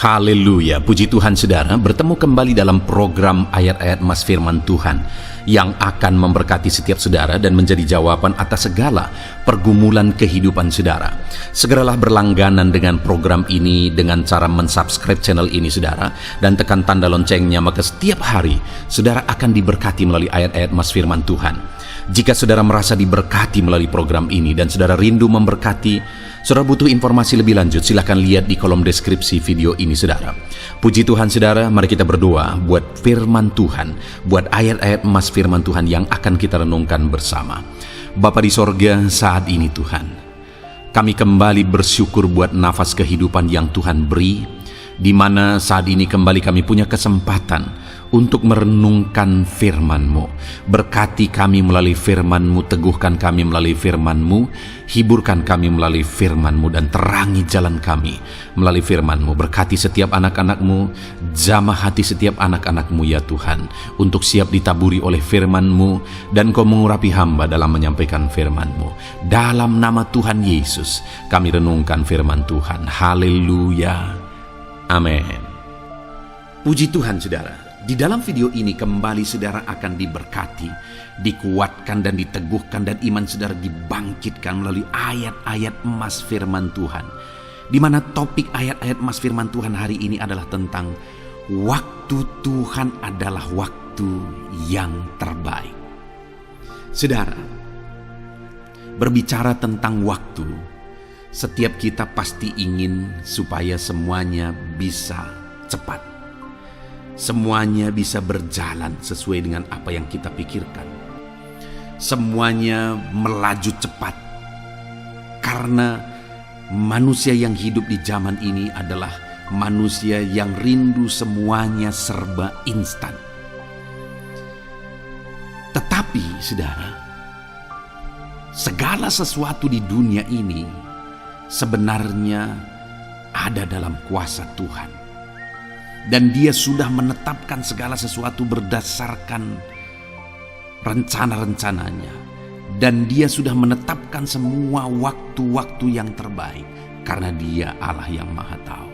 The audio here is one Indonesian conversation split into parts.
Haleluya, puji Tuhan saudara, bertemu kembali dalam program ayat-ayat Mas Firman Tuhan yang akan memberkati setiap saudara dan menjadi jawaban atas segala pergumulan kehidupan saudara. Segeralah berlangganan dengan program ini dengan cara mensubscribe channel ini saudara, dan tekan tanda loncengnya, maka setiap hari saudara akan diberkati melalui ayat-ayat Mas Firman Tuhan. Jika saudara merasa diberkati melalui program ini dan saudara rindu memberkati, saudara butuh informasi lebih lanjut, silahkan lihat di kolom deskripsi video ini saudara. Puji Tuhan saudara, mari kita berdoa buat firman Tuhan, buat ayat-ayat Mas Firman Tuhan yang akan kita renungkan bersama. Bapa di sorga, saat ini Tuhan, kami kembali bersyukur buat nafas kehidupan yang Tuhan beri, di mana saat ini kembali kami punya kesempatan untuk merenungkan firman-Mu. Berkati kami melalui firman-Mu, teguhkan kami melalui firman-Mu, hiburkan kami melalui firman-Mu, dan terangi jalan kami melalui firman-Mu. Berkati setiap anak-anak-Mu, jamah hati setiap anak-anak-Mu ya Tuhan, untuk siap ditaburi oleh firman-Mu, dan Kau mengurapi hamba dalam menyampaikan firman-Mu. Dalam nama Tuhan Yesus kami renungkan firman Tuhan. Haleluya, amin. Puji Tuhan saudara, di dalam video ini kembali saudara akan diberkati, dikuatkan dan diteguhkan, dan iman saudara dibangkitkan melalui ayat-ayat Mas Firman Tuhan, di mana topik ayat-ayat Mas Firman Tuhan hari ini adalah tentang waktu Tuhan adalah waktu yang terbaik. Saudara, berbicara tentang waktu, setiap kita pasti ingin supaya semuanya bisa cepat, semuanya bisa berjalan sesuai dengan apa yang kita pikirkan. Semuanya melaju cepat, karena manusia yang hidup di zaman ini adalah manusia yang rindu semuanya serba instan. Tetapi saudara, segala sesuatu di dunia ini sebenarnya ada dalam kuasa Tuhan. Dan Dia sudah menetapkan segala sesuatu berdasarkan rencana-rencananya. Dan Dia sudah menetapkan semua waktu-waktu yang terbaik, karena Dia Allah yang Maha Tahu.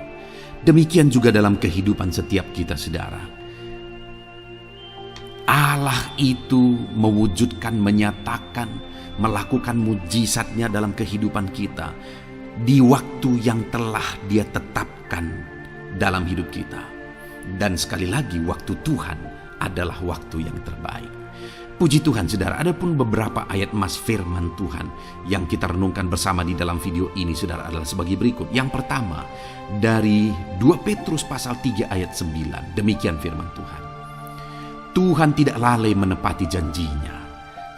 Demikian juga dalam kehidupan setiap kita saudara. Allah itu mewujudkan, menyatakan, melakukan mujizatnya dalam kehidupan kita di waktu yang telah Dia tetapkan dalam hidup kita. Dan sekali lagi, waktu Tuhan adalah waktu yang terbaik. Puji Tuhan saudara, ada pun beberapa ayat Mas Firman Tuhan yang kita renungkan bersama di dalam video ini saudara adalah sebagai berikut. Yang pertama, dari 2 Petrus pasal 3 ayat 9. Demikian firman Tuhan. Tuhan tidak lalai menepati janjinya,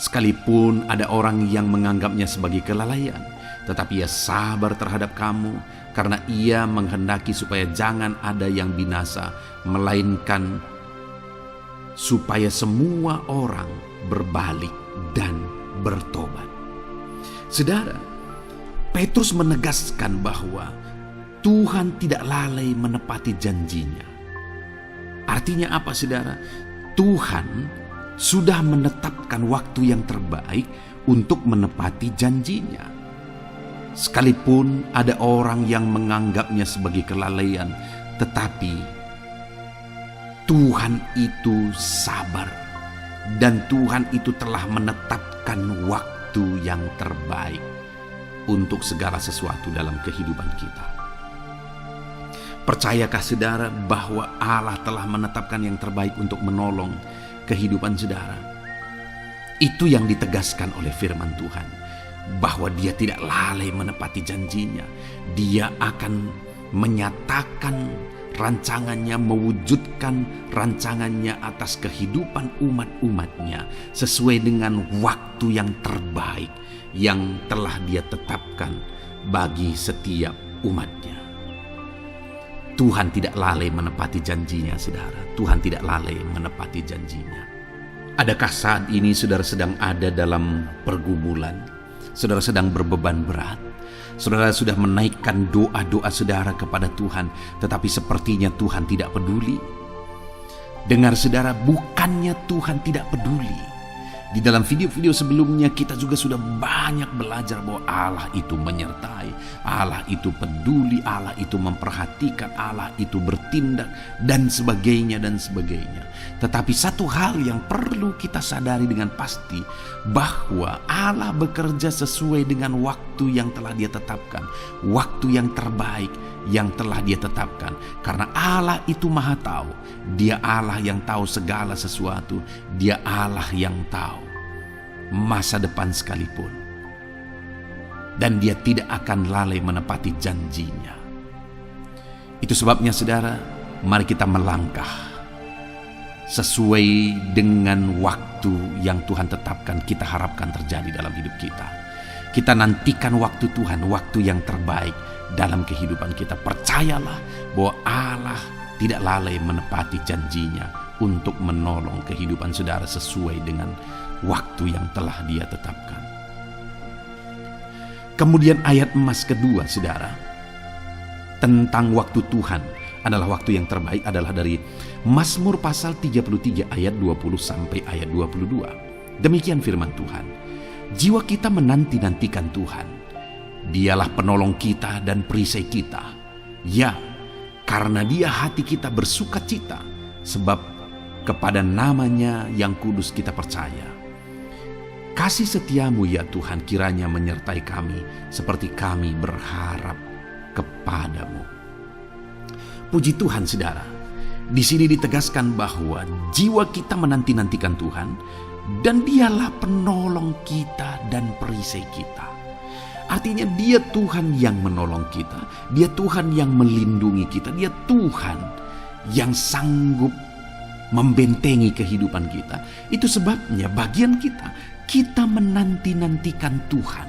sekalipun ada orang yang menganggapnya sebagai kelalaian, tetapi Ia sabar terhadap kamu, karena Ia menghendaki supaya jangan ada yang binasa, melainkan supaya semua orang berbalik dan bertobat. Saudara, Petrus menegaskan bahwa Tuhan tidak lalai menepati janjinya. Artinya apa saudara? Tuhan sudah menetapkan waktu yang terbaik untuk menepati janjinya. Sekalipun ada orang yang menganggapnya sebagai kelalaian, tetapi Tuhan itu sabar, dan Tuhan itu telah menetapkan waktu yang terbaik untuk segala sesuatu dalam kehidupan kita. Percayakah saudara bahwa Allah telah menetapkan yang terbaik untuk menolong kehidupan saudara? Itu yang ditegaskan oleh firman Tuhan, bahwa Dia tidak lalai menepati janjinya. Dia akan menyatakan rancangannya, mewujudkan rancangannya atas kehidupan umat-umatnya sesuai dengan waktu yang terbaik yang telah Dia tetapkan bagi setiap umatnya. Tuhan tidak lalai menepati janjinya saudara. Tuhan tidak lalai menepati janjinya. Adakah saat ini saudara sedang ada dalam pergumulan? Saudara sedang berbeban berat. Saudara sudah menaikkan doa-doa saudara kepada Tuhan, tetapi sepertinya Tuhan tidak peduli. Dengar saudara, bukannya Tuhan tidak peduli. Di dalam video-video sebelumnya kita juga sudah banyak belajar bahwa Allah itu menyertai, Allah itu peduli, Allah itu memperhatikan, Allah itu bertindak dan sebagainya dan sebagainya. Tetapi satu hal yang perlu kita sadari dengan pasti, bahwa Allah bekerja sesuai dengan waktu yang telah Dia tetapkan, waktu yang terbaik yang telah Dia tetapkan. Karena Allah itu Maha Tahu, Dia Allah yang tahu segala sesuatu, Dia Allah yang tahu masa depan sekalipun, dan Dia tidak akan lalai menepati janjinya. Itu sebabnya saudara, mari kita melangkah sesuai dengan waktu yang Tuhan tetapkan, kita harapkan terjadi dalam hidup kita. Kita nantikan waktu Tuhan, waktu yang terbaik dalam kehidupan kita. Percayalah bahwa Allah tidak lalai menepati janjinya untuk menolong kehidupan saudara sesuai dengan waktu yang telah Dia tetapkan. Kemudian ayat emas kedua saudara, tentang waktu Tuhan adalah waktu yang terbaik, adalah dari Mazmur pasal 33 ayat 20 sampai ayat 22. Demikian firman Tuhan. Jiwa kita menanti-nantikan Tuhan. Dialah penolong kita dan perisai kita. Ya, karena Dia hati kita bersuka cita, sebab kepada nama-Nya yang kudus kita percaya. Kasih setiamu ya Tuhan kiranya menyertai kami seperti kami berharap kepadamu. Puji Tuhan saudara, di sini ditegaskan bahwa jiwa kita menanti-nantikan Tuhan, dan Dialah penolong kita dan perisai kita. Artinya Dia Tuhan yang menolong kita, Dia Tuhan yang melindungi kita, Dia Tuhan yang sanggup membentengi kehidupan kita. Itu sebabnya bagian kita menanti-nantikan Tuhan.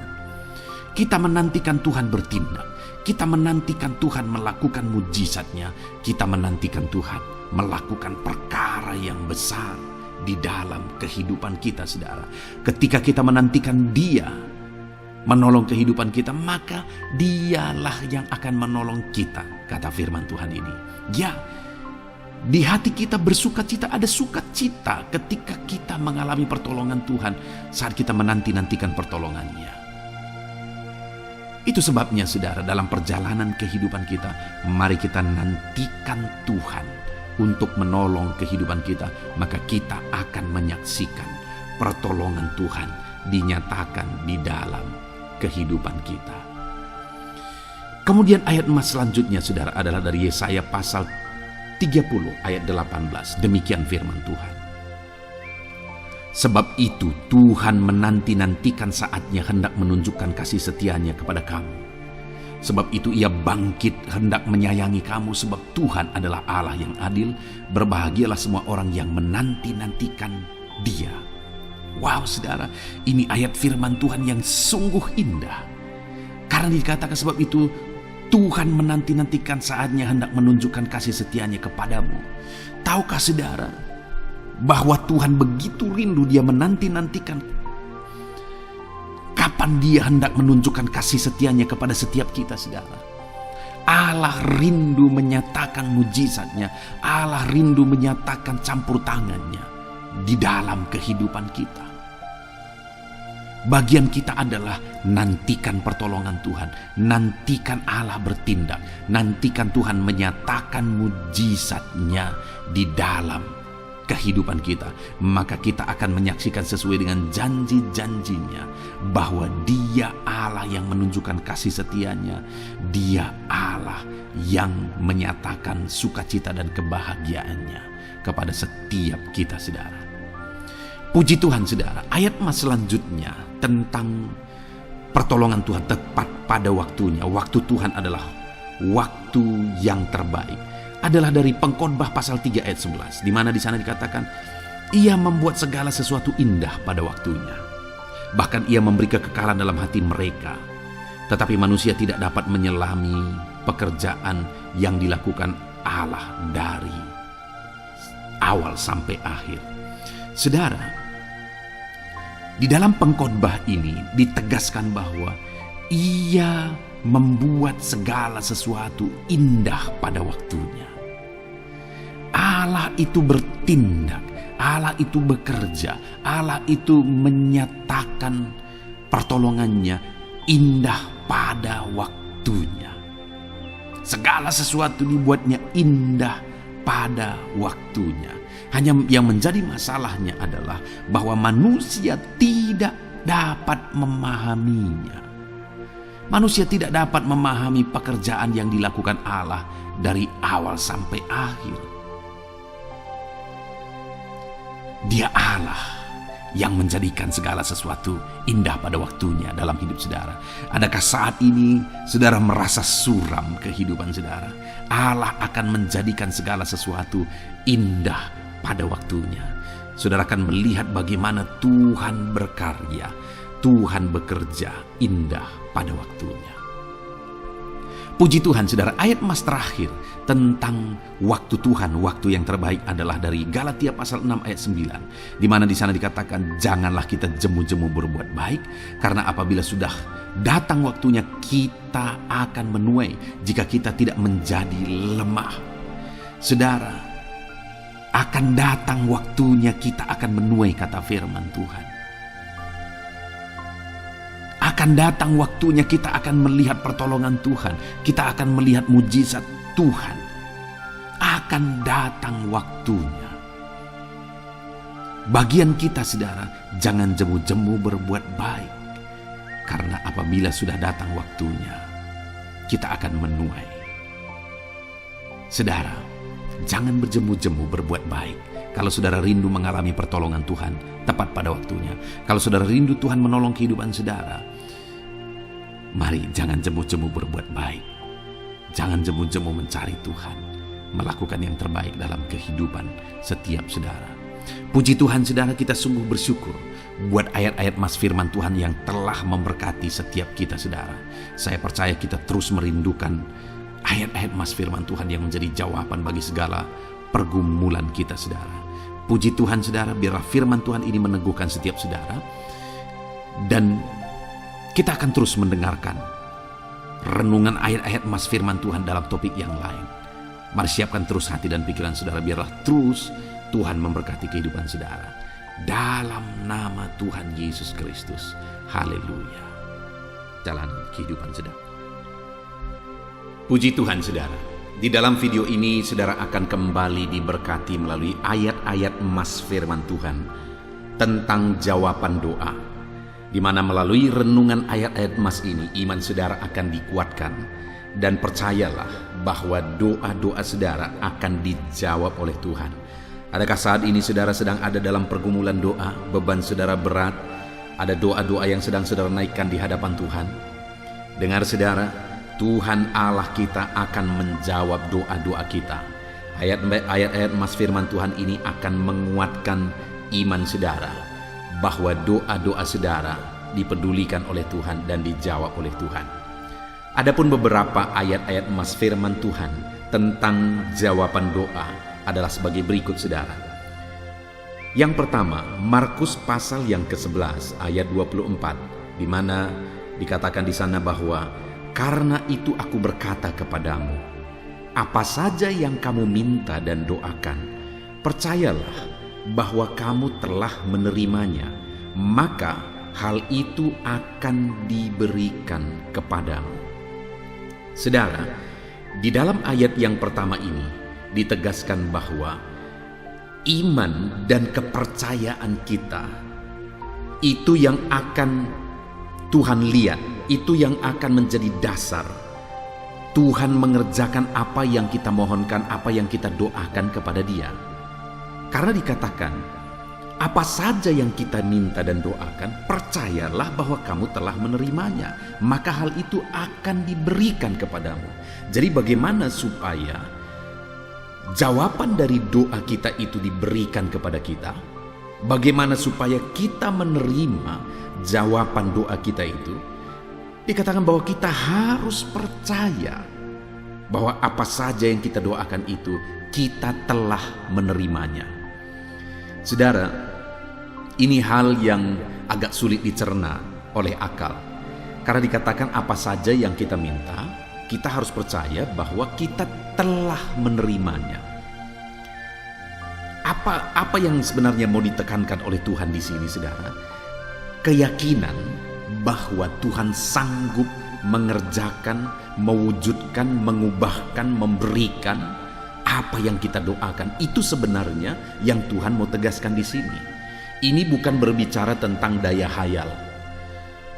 Kita menantikan Tuhan bertindak. Kita menantikan Tuhan melakukan mujizat-Nya. Kita menantikan Tuhan melakukan perkara yang besar di dalam kehidupan kita, saudara. Ketika kita menantikan Dia menolong kehidupan kita, maka Dialah yang akan menolong kita, kata firman Tuhan ini. Ya, di hati kita bersuka cita, ada sukacita ketika kita mengalami pertolongan Tuhan saat kita menanti-nantikan pertolongannya. Itu sebabnya saudara, dalam perjalanan kehidupan kita, mari kita nantikan Tuhan untuk menolong kehidupan kita, maka kita akan menyaksikan pertolongan Tuhan dinyatakan di dalam kehidupan kita. Kemudian ayat emas selanjutnya saudara adalah dari Yesaya pasal 30 ayat 18. Demikian firman Tuhan. Sebab itu Tuhan menanti-nantikan saatnya hendak menunjukkan kasih setia-Nya kepada kamu. Sebab itu Ia bangkit hendak menyayangi kamu, sebab Tuhan adalah Allah yang adil. Berbahagialah semua orang yang menanti-nantikan Dia. Wow saudara, ini ayat firman Tuhan yang sungguh indah. Karena dikatakan sebab itu Tuhan menanti-nantikan saatnya hendak menunjukkan kasih setia-Nya kepadamu. Tahukah saudara bahwa Tuhan begitu rindu, Dia menanti-nantikan kapan Dia hendak menunjukkan kasih setia-Nya kepada setiap kita, saudara. Allah rindu menyatakan mujizat-Nya, Allah rindu menyatakan campur tangan-Nya di dalam kehidupan kita. Bagian kita adalah nantikan pertolongan Tuhan, nantikan Allah bertindak, nantikan Tuhan menyatakan mujizat-Nya di dalam kehidupan kita. Maka kita akan menyaksikan sesuai dengan janji-janjinya bahwa Dia Allah yang menunjukkan kasih setia-Nya, Dia Allah yang menyatakan sukacita dan kebahagiaannya kepada setiap kita, saudara. Puji Tuhan saudara, ayat emas selanjutnya tentang pertolongan Tuhan tepat pada waktunya. Waktu Tuhan adalah waktu yang terbaik. Adalah dari Pengkhotbah pasal 3 ayat 11. Di mana di sana dikatakan, Ia membuat segala sesuatu indah pada waktunya. Bahkan Ia memberi kekekalan dalam hati mereka. Tetapi manusia tidak dapat menyelami pekerjaan yang dilakukan Allah dari awal sampai akhir. Saudara, di dalam pengkhotbah ini ditegaskan bahwa Ia membuat segala sesuatu indah pada waktunya. Allah itu bertindak, Allah itu bekerja, Allah itu menyatakan pertolongannya indah pada waktunya. Segala sesuatu dibuatnya indah pada waktunya. Hanya yang menjadi masalahnya adalah bahwa manusia tidak dapat memahaminya. Manusia tidak dapat memahami pekerjaan yang dilakukan Allah dari awal sampai akhir. Dia Allah yang menjadikan segala sesuatu indah pada waktunya dalam hidup saudara. Adakah saat ini saudara merasa suram kehidupan saudara? Allah akan menjadikan segala sesuatu indah pada waktunya. Saudara akan melihat bagaimana Tuhan berkarya, Tuhan bekerja indah pada waktunya. Puji Tuhan saudara, ayat emas terakhir tentang waktu Tuhan, waktu yang terbaik adalah dari Galatia pasal 6 ayat 9. Di mana di sana dikatakan, janganlah kita jemu-jemu berbuat baik, karena apabila sudah datang waktunya kita akan menuai jika kita tidak menjadi lemah. Saudara, akan datang waktunya kita akan menuai, kata firman Tuhan. Akan datang waktunya kita akan melihat pertolongan Tuhan. Kita akan melihat mujizat Tuhan. Akan datang waktunya. Bagian kita saudara, jangan jemu-jemu berbuat baik. Karena apabila sudah datang waktunya, kita akan menuai. Saudara, jangan berjemu-jemu berbuat baik. Kalau saudara rindu mengalami pertolongan Tuhan tepat pada waktunya. Kalau saudara rindu Tuhan menolong kehidupan saudara, mari jangan jemu-jemu berbuat baik. Jangan jemu-jemu mencari Tuhan, melakukan yang terbaik dalam kehidupan setiap saudara. Puji Tuhan saudara, kita sungguh bersyukur buat ayat-ayat mas firman Tuhan yang telah memberkati setiap kita saudara. Saya percaya kita terus merindukan ayat-ayat mas firman Tuhan yang menjadi jawaban bagi segala pergumulan kita saudara. Puji Tuhan saudara, biarlah firman Tuhan ini meneguhkan setiap saudara. Dan kita akan terus mendengarkan renungan ayat-ayat mas firman Tuhan dalam topik yang lain. Mari siapkan terus hati dan pikiran saudara, biarlah terus Tuhan memberkati kehidupan saudara. Dalam nama Tuhan Yesus Kristus. Haleluya. Jalan kehidupan saudara. Puji Tuhan saudara. Di dalam video ini saudara akan kembali diberkati melalui ayat-ayat emas firman Tuhan tentang jawaban doa. Di mana melalui renungan ayat-ayat emas ini iman saudara akan dikuatkan, dan percayalah bahwa doa-doa saudara akan dijawab oleh Tuhan. Adakah saat ini saudara sedang ada dalam pergumulan doa, beban saudara berat, ada doa-doa yang sedang saudara naikkan di hadapan Tuhan? Dengar saudara, Tuhan Allah kita akan menjawab doa-doa kita. Ayat-ayat emas firman Tuhan ini akan menguatkan iman saudara, bahwa doa-doa saudara dipedulikan oleh Tuhan dan dijawab oleh Tuhan. Adapun beberapa ayat-ayat emas firman Tuhan tentang jawaban doa adalah sebagai berikut saudara. Yang pertama, Markus pasal yang ke-11 ayat 24, di mana dikatakan di sana bahwa karena itu aku berkata kepadamu, apa saja yang kamu minta dan doakan, percayalah bahwa kamu telah menerimanya, maka hal itu akan diberikan kepadamu. Saudara, di dalam ayat yang pertama ini ditegaskan bahwa iman dan kepercayaan kita itu yang akan Tuhan lihat, itu yang akan menjadi dasar Tuhan mengerjakan apa yang kita mohonkan, apa yang kita doakan kepada Dia. Karena dikatakan, apa saja yang kita minta dan doakan, percayalah bahwa kamu telah menerimanya, maka hal itu akan diberikan kepadamu. Jadi bagaimana supaya jawaban dari doa kita itu diberikan kepada kita? Bagaimana supaya kita menerima jawaban doa kita itu? Dikatakan bahwa kita harus percaya bahwa apa saja yang kita doakan itu kita telah menerimanya. Saudara, ini hal yang agak sulit dicerna oleh akal. Karena dikatakan apa saja yang kita minta, kita harus percaya bahwa kita telah menerimanya. Apa yang sebenarnya mau ditekankan oleh Tuhan di sini, saudara? Keyakinan bahwa Tuhan sanggup mengerjakan, mewujudkan, mengubahkan, memberikan apa yang kita doakan. Itu sebenarnya yang Tuhan mau tegaskan di sini. Ini bukan berbicara tentang daya hayal.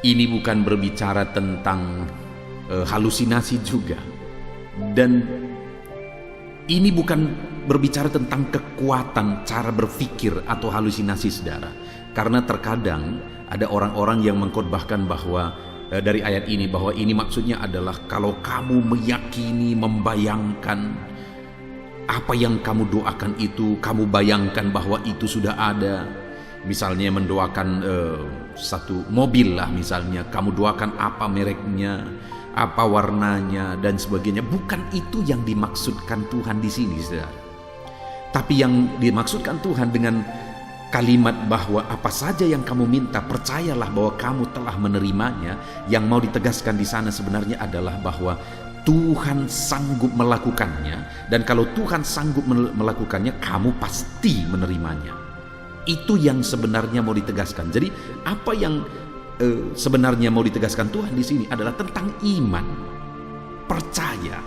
Ini bukan berbicara tentang halusinasi juga. Dan ini bukan berbicara tentang kekuatan cara berpikir atau halusinasi, saudara. Karena terkadang ada orang-orang yang mengkhotbahkan bahwa dari ayat ini, bahwa ini maksudnya adalah kalau kamu meyakini, membayangkan apa yang kamu doakan itu, kamu bayangkan bahwa itu sudah ada. Misalnya mendoakan satu mobil lah, misalnya kamu doakan apa mereknya, apa warnanya dan sebagainya. Bukan itu yang dimaksudkan Tuhan di sini, saudara. Tapi yang dimaksudkan Tuhan dengan kalimat bahwa apa saja yang kamu minta, percayalah bahwa kamu telah menerimanya. Yang mau ditegaskan di sana sebenarnya adalah bahwa Tuhan sanggup melakukannya, dan kalau Tuhan sanggup melakukannya, kamu pasti menerimanya. Itu yang sebenarnya mau ditegaskan. Jadi apa yang sebenarnya mau ditegaskan Tuhan di sini adalah tentang iman, percaya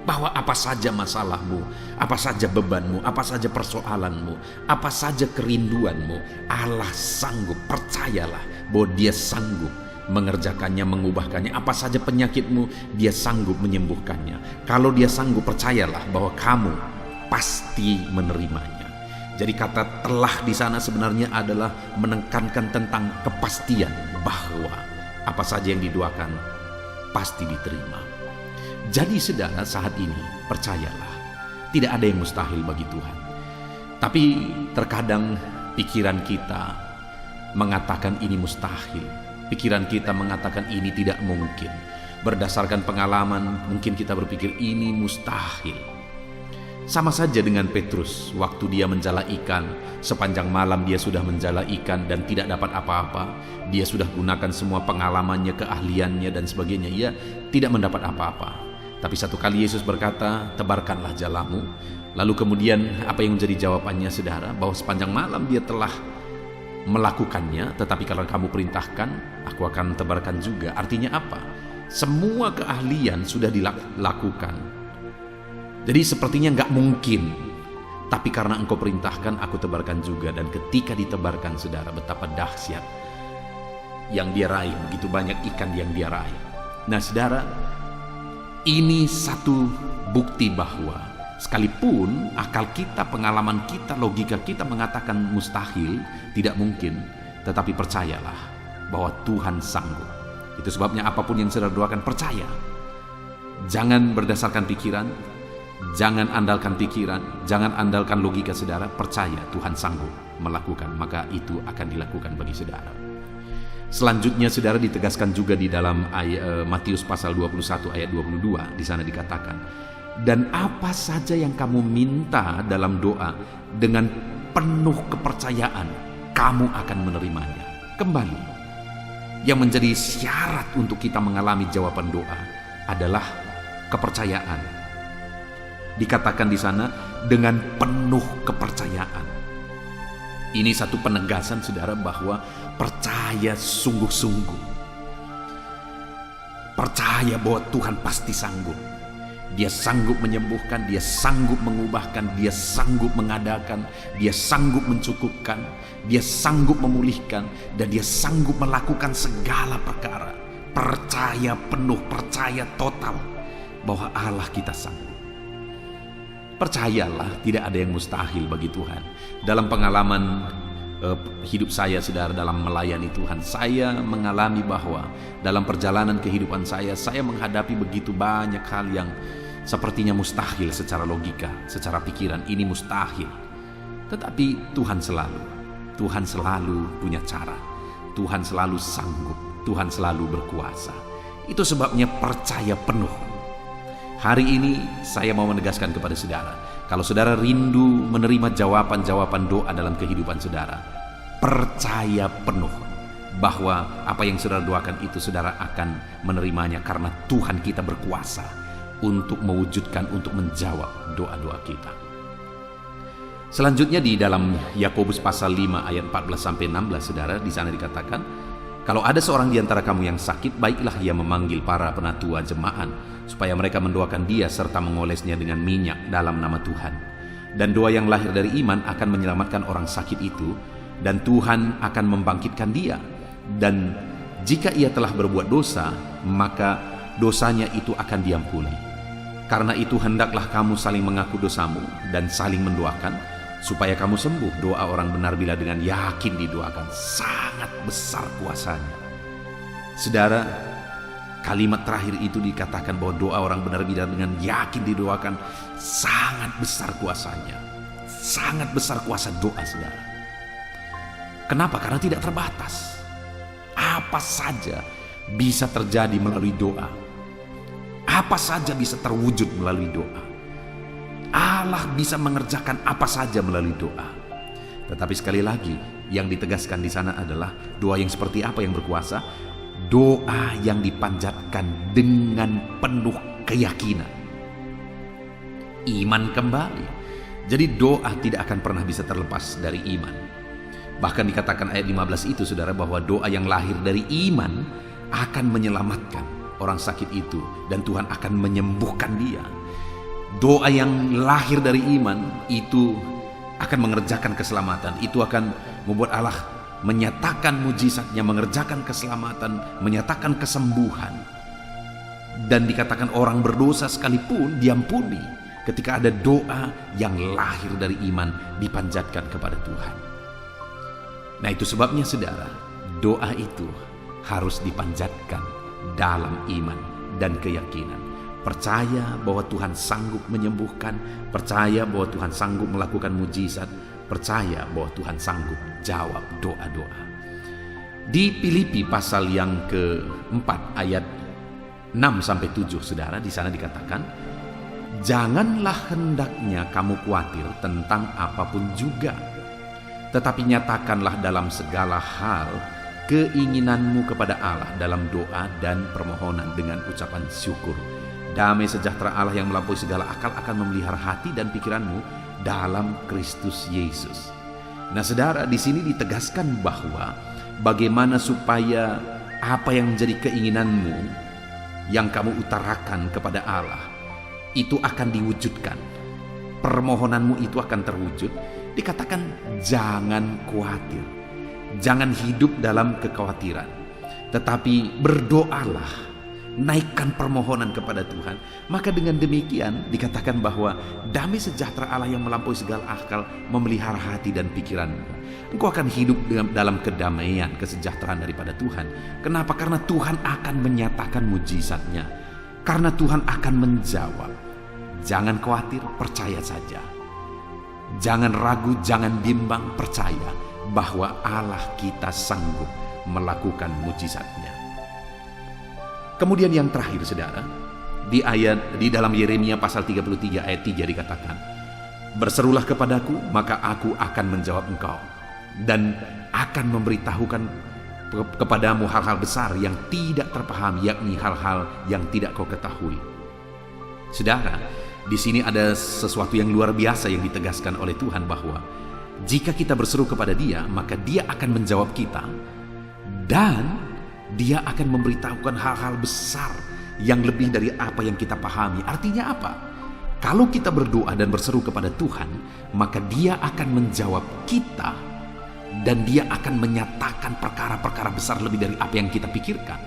bahwa apa saja masalahmu, apa saja bebanmu, apa saja persoalanmu, apa saja kerinduanmu, Allah sanggup. Percayalah bahwa Dia sanggup mengerjakannya, mengubahkannya. Apa saja penyakitmu, Dia sanggup menyembuhkannya. Kalau Dia sanggup, percayalah bahwa kamu pasti menerimanya. Jadi kata telah di sana sebenarnya adalah menekankan tentang kepastian bahwa apa saja yang didoakan pasti diterima. Jadi saudara, saat ini percayalah, tidak ada yang mustahil bagi Tuhan. Tapi terkadang pikiran kita mengatakan ini mustahil. Pikiran kita mengatakan ini tidak mungkin. Berdasarkan pengalaman mungkin kita berpikir ini mustahil. Sama saja dengan Petrus, waktu dia menjala ikan, sepanjang malam dia sudah menjala ikan dan tidak dapat apa-apa. Dia sudah gunakan semua pengalamannya, keahliannya dan sebagainya, ia tidak mendapat apa-apa. Tapi satu kali Yesus berkata, tebarkanlah jalamu. Lalu kemudian apa yang menjadi jawabannya, saudara? Bahwa sepanjang malam dia telah melakukannya, tetapi kalau kamu perintahkan, aku akan tebarkan juga. Artinya apa? Semua keahlian sudah dilakukan. Jadi sepertinya nggak mungkin, tapi karena engkau perintahkan, aku tebarkan juga. Dan ketika ditebarkan, saudara, betapa dahsyat yang dia raih, begitu banyak ikan yang dia raih. Nah saudara, ini satu bukti bahwa sekalipun akal kita, pengalaman kita, logika kita mengatakan mustahil, tidak mungkin, tetapi percayalah bahwa Tuhan sanggup. Itu sebabnya apapun yang saudara doakan, percaya. Jangan berdasarkan pikiran, jangan andalkan pikiran, jangan andalkan logika saudara. Percaya Tuhan sanggup melakukan, maka itu akan dilakukan bagi saudara. Selanjutnya saudara, ditegaskan juga di dalam Matius pasal 21 ayat 22. Di sana dikatakan, dan apa saja yang kamu minta dalam doa, dengan penuh kepercayaan kamu akan menerimanya. Kembali, yang menjadi syarat untuk kita mengalami jawaban doa adalah kepercayaan. Dikatakan di sana dengan penuh kepercayaan. Ini satu penegasan saudara bahwa percaya sungguh-sungguh. Percaya bahwa Tuhan pasti sanggup. Dia sanggup menyembuhkan, Dia sanggup mengubahkan, Dia sanggup mengadakan, Dia sanggup mencukupkan, Dia sanggup memulihkan, dan Dia sanggup melakukan segala perkara. Percaya penuh, percaya total bahwa Allah kita sanggup. Percayalah, tidak ada yang mustahil bagi Tuhan. Dalam pengalaman hidup saya saudara, dalam melayani Tuhan, saya mengalami bahwa dalam perjalanan kehidupan saya menghadapi begitu banyak hal yang sepertinya mustahil secara logika, secara pikiran. Ini mustahil. Tetapi Tuhan selalu punya cara. Tuhan selalu sanggup, Tuhan selalu berkuasa. Itu sebabnya percaya penuh. Hari ini saya mau menegaskan kepada saudara, kalau saudara rindu menerima jawaban-jawaban doa dalam kehidupan saudara, percaya penuh bahwa apa yang saudara doakan itu saudara akan menerimanya, karena Tuhan kita berkuasa untuk mewujudkan, untuk menjawab doa-doa kita. Selanjutnya di dalam Yakobus pasal 5 ayat 14-16, saudara, di sana dikatakan, kalau ada seorang di antara kamu yang sakit, baiklah ia memanggil para penatua jemaat, supaya mereka mendoakan dia serta mengolesnya dengan minyak dalam nama Tuhan. Dan doa yang lahir dari iman akan menyelamatkan orang sakit itu, dan Tuhan akan membangkitkan dia. Dan jika ia telah berbuat dosa, maka dosanya itu akan diampuni. Karena itu hendaklah kamu saling mengaku dosamu dan saling mendoakan, supaya kamu sembuh. Doa orang benar bila dengan yakin didoakan sangat besar kuasanya. Saudara, kalimat terakhir itu dikatakan bahwa doa orang benar bila dengan yakin didoakan sangat besar kuasanya. Sangat besar kuasa doa, saudara. Kenapa? Karena tidak terbatas. Apa saja bisa terjadi melalui doa. Apa saja bisa terwujud melalui doa. Allah bisa mengerjakan apa saja melalui doa. Tetapi sekali lagi, yang ditegaskan di sana adalah doa yang seperti apa yang berkuasa? Doa yang dipanjatkan dengan penuh keyakinan. Iman kembali. Jadi doa tidak akan pernah bisa terlepas dari iman. Bahkan dikatakan ayat 15 itu, saudara, bahwa doa yang lahir dari iman akan menyelamatkan orang sakit itu, dan Tuhan akan menyembuhkan dia. Doa yang lahir dari iman itu akan mengerjakan keselamatan. Itu akan membuat Allah menyatakan mujizatnya, mengerjakan keselamatan, menyatakan kesembuhan. Dan dikatakan orang berdosa sekalipun diampuni ketika ada doa yang lahir dari iman dipanjatkan kepada Tuhan. Nah, itu sebabnya, saudara, doa itu harus dipanjatkan dalam iman dan keyakinan. Percaya bahwa Tuhan sanggup menyembuhkan, percaya bahwa Tuhan sanggup melakukan mujizat, percaya bahwa Tuhan sanggup jawab doa-doa. Di Filipi pasal yang ke-4 ayat 6-7, saudara, di sana dikatakan, janganlah hendaknya kamu khawatir tentang apapun juga, tetapi nyatakanlah dalam segala hal keinginanmu kepada Allah dalam doa dan permohonan dengan ucapan syukur. Damai sejahtera Allah yang melampaui segala akal akan memelihara hati dan pikiranmu dalam Kristus Yesus. Nah, saudara, di sini ditegaskan bahwa bagaimana supaya apa yang menjadi keinginanmu yang kamu utarakan kepada Allah itu akan diwujudkan. Permohonanmu itu akan terwujud. Dikatakan jangan khawatir. Jangan hidup dalam kekhawatiran, tetapi berdoalah, naikkan permohonan kepada Tuhan. Maka dengan demikian dikatakan bahwa damai sejahtera Allah yang melampaui segala akal memelihara hati dan pikiranmu. Engkau akan hidup dalam kedamaian, kesejahteraan daripada Tuhan. Kenapa? Karena Tuhan akan menyatakan mujizatnya. Karena Tuhan akan menjawab. Jangan khawatir, percaya saja. Jangan ragu, jangan bimbang, percaya bahwa Allah kita sanggup melakukan mujizatnya. Kemudian yang terakhir, saudara, di dalam Yeremia pasal 33 ayat 3 dikatakan, berserulah kepadaku, maka aku akan menjawab engkau, dan akan memberitahukan kepadamu hal-hal besar yang tidak terpahami, yakni hal-hal yang tidak kau ketahui. Saudara, di sini ada sesuatu yang luar biasa yang ditegaskan oleh Tuhan, bahwa jika kita berseru kepada Dia, maka Dia akan menjawab kita, dan Dia akan memberitahukan hal-hal besar yang lebih dari apa yang kita pahami. Artinya apa? Kalau kita berdoa dan berseru kepada Tuhan, maka Dia akan menjawab kita, dan Dia akan menyatakan perkara-perkara besar lebih dari apa yang kita pikirkan.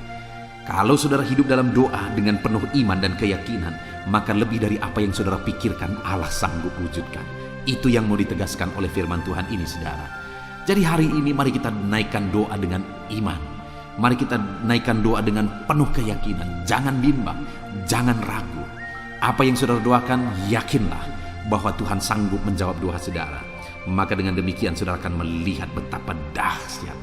Kalau saudara hidup dalam doa dengan penuh iman dan keyakinan, maka lebih dari apa yang saudara pikirkan Allah sanggup wujudkan. Itu yang mau ditegaskan oleh firman Tuhan ini, saudara. Jadi hari ini mari kita naikkan doa dengan iman. Mari kita naikkan doa dengan penuh keyakinan. Jangan bimbang, jangan ragu. Apa yang saudara doakan, yakinlah bahwa Tuhan sanggup menjawab doa saudara. Maka dengan demikian saudara akan melihat betapa dahsyat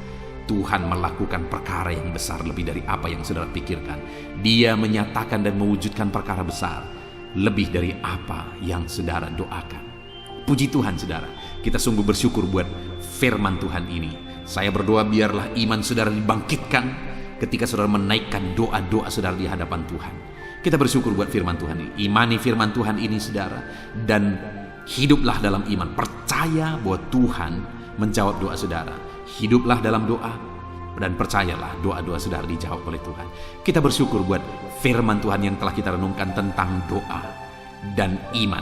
Tuhan melakukan perkara yang besar lebih dari apa yang saudara pikirkan. Dia menyatakan dan mewujudkan perkara besar lebih dari apa yang saudara doakan. Puji Tuhan, saudara. Kita sungguh bersyukur buat firman Tuhan ini. Saya berdoa biarlah iman saudara dibangkitkan ketika saudara menaikkan doa-doa saudara di hadapan Tuhan. Kita bersyukur buat firman Tuhan ini. Imani firman Tuhan ini, saudara, dan hiduplah dalam iman. Percaya percaya bahwa Tuhan menjawab doa saudara. Hiduplah dalam doa dan percayalah doa-doa saudara dijawab oleh Tuhan. Kita bersyukur buat firman Tuhan yang telah kita renungkan tentang doa dan iman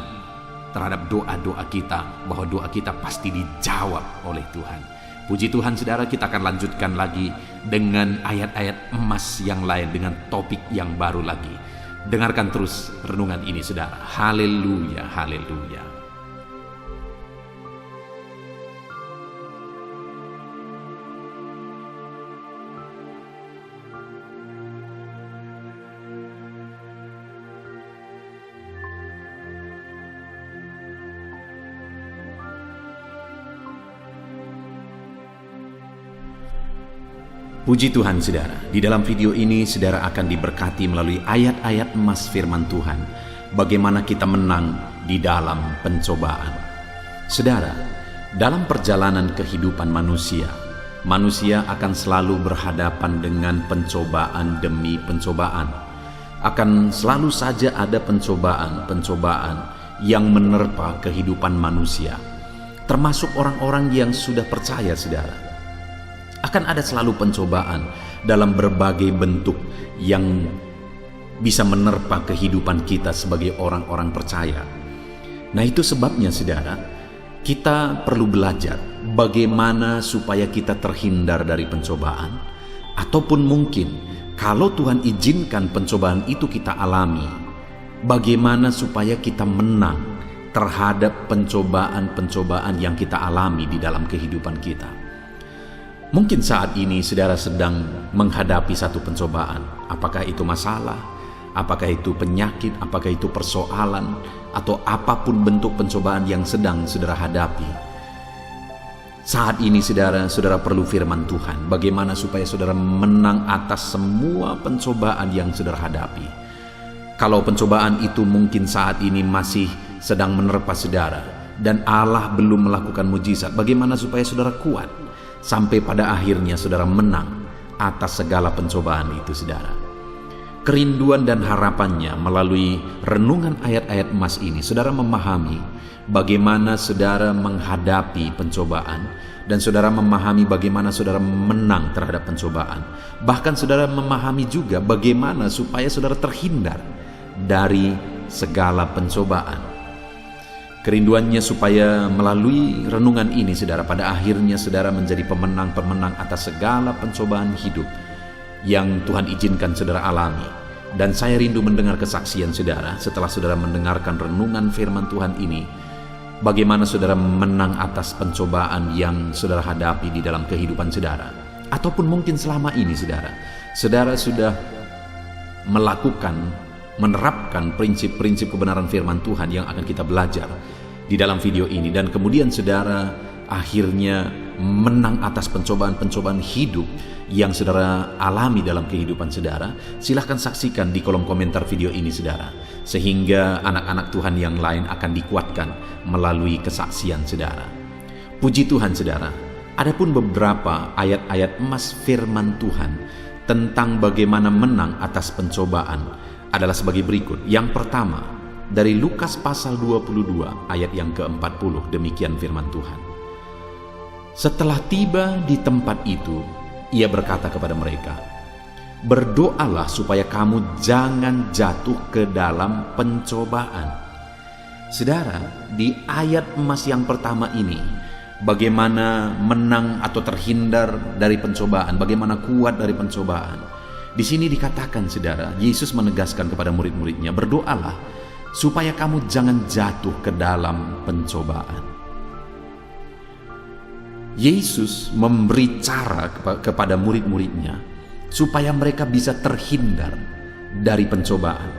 terhadap doa-doa kita, bahwa doa kita pasti dijawab oleh Tuhan. Puji Tuhan saudara, kita akan lanjutkan lagi dengan ayat-ayat emas yang lain, dengan topik yang baru lagi. Dengarkan terus renungan ini saudara. Haleluya, haleluya. Puji Tuhan saudara, di dalam video ini saudara akan diberkati melalui ayat-ayat emas firman Tuhan, bagaimana kita menang di dalam pencobaan. Saudara, dalam perjalanan kehidupan manusia akan selalu berhadapan dengan pencobaan demi pencobaan. Akan selalu saja ada pencobaan yang menerpa kehidupan manusia, termasuk orang-orang yang sudah percaya saudara. Akan ada selalu pencobaan dalam berbagai bentuk yang bisa menerpa kehidupan kita sebagai orang-orang percaya. Nah, itu sebabnya saudara, kita perlu belajar bagaimana supaya kita terhindar dari pencobaan, ataupun mungkin kalau Tuhan izinkan pencobaan itu kita alami, bagaimana supaya kita menang terhadap pencobaan-pencobaan yang kita alami di dalam kehidupan kita. Mungkin saat ini saudara sedang menghadapi satu pencobaan, apakah itu masalah, apakah itu penyakit, apakah itu persoalan, atau apapun bentuk pencobaan yang sedang saudara hadapi. Saat ini saudara perlu firman Tuhan, bagaimana supaya saudara menang atas semua pencobaan yang saudara hadapi. Kalau pencobaan itu mungkin saat ini masih sedang menerpa saudara, dan Allah belum melakukan mujizat, bagaimana supaya saudara kuat sampai pada akhirnya saudara menang atas segala pencobaan itu saudara. Kerinduan dan harapannya melalui renungan ayat-ayat emas ini, saudara memahami bagaimana saudara menghadapi pencobaan, dan saudara memahami bagaimana saudara menang terhadap pencobaan. Bahkan saudara memahami juga bagaimana supaya saudara terhindar dari segala pencobaan. Kerinduannya supaya melalui renungan ini saudara, pada akhirnya saudara menjadi pemenang-pemenang atas segala pencobaan hidup yang Tuhan izinkan saudara alami. Dan saya rindu mendengar kesaksian saudara setelah saudara mendengarkan renungan firman Tuhan ini, bagaimana saudara menang atas pencobaan yang saudara hadapi di dalam kehidupan saudara. Ataupun mungkin selama ini saudara sudah menerapkan prinsip-prinsip kebenaran firman Tuhan yang akan kita belajar di dalam video ini, dan kemudian saudara akhirnya menang atas pencobaan-pencobaan hidup yang saudara alami dalam kehidupan saudara. Silahkan saksikan di kolom komentar video ini saudara, sehingga anak-anak Tuhan yang lain akan dikuatkan melalui kesaksian saudara. Puji Tuhan saudara, adapun beberapa ayat-ayat emas firman Tuhan tentang bagaimana menang atas pencobaan adalah sebagai berikut. Yang pertama, dari Lukas pasal 22 ayat yang ke-40, demikian firman Tuhan. Setelah tiba di tempat itu, ia berkata kepada mereka, "Berdoalah supaya kamu jangan jatuh ke dalam pencobaan." Saudara, di ayat emas yang pertama ini, bagaimana menang atau terhindar dari pencobaan, bagaimana kuat dari pencobaan. Di sini dikatakan saudara, Yesus menegaskan kepada murid-muridnya, berdoalah supaya kamu jangan jatuh ke dalam pencobaan. Yesus memberi cara kepada murid-muridnya supaya mereka bisa terhindar dari pencobaan,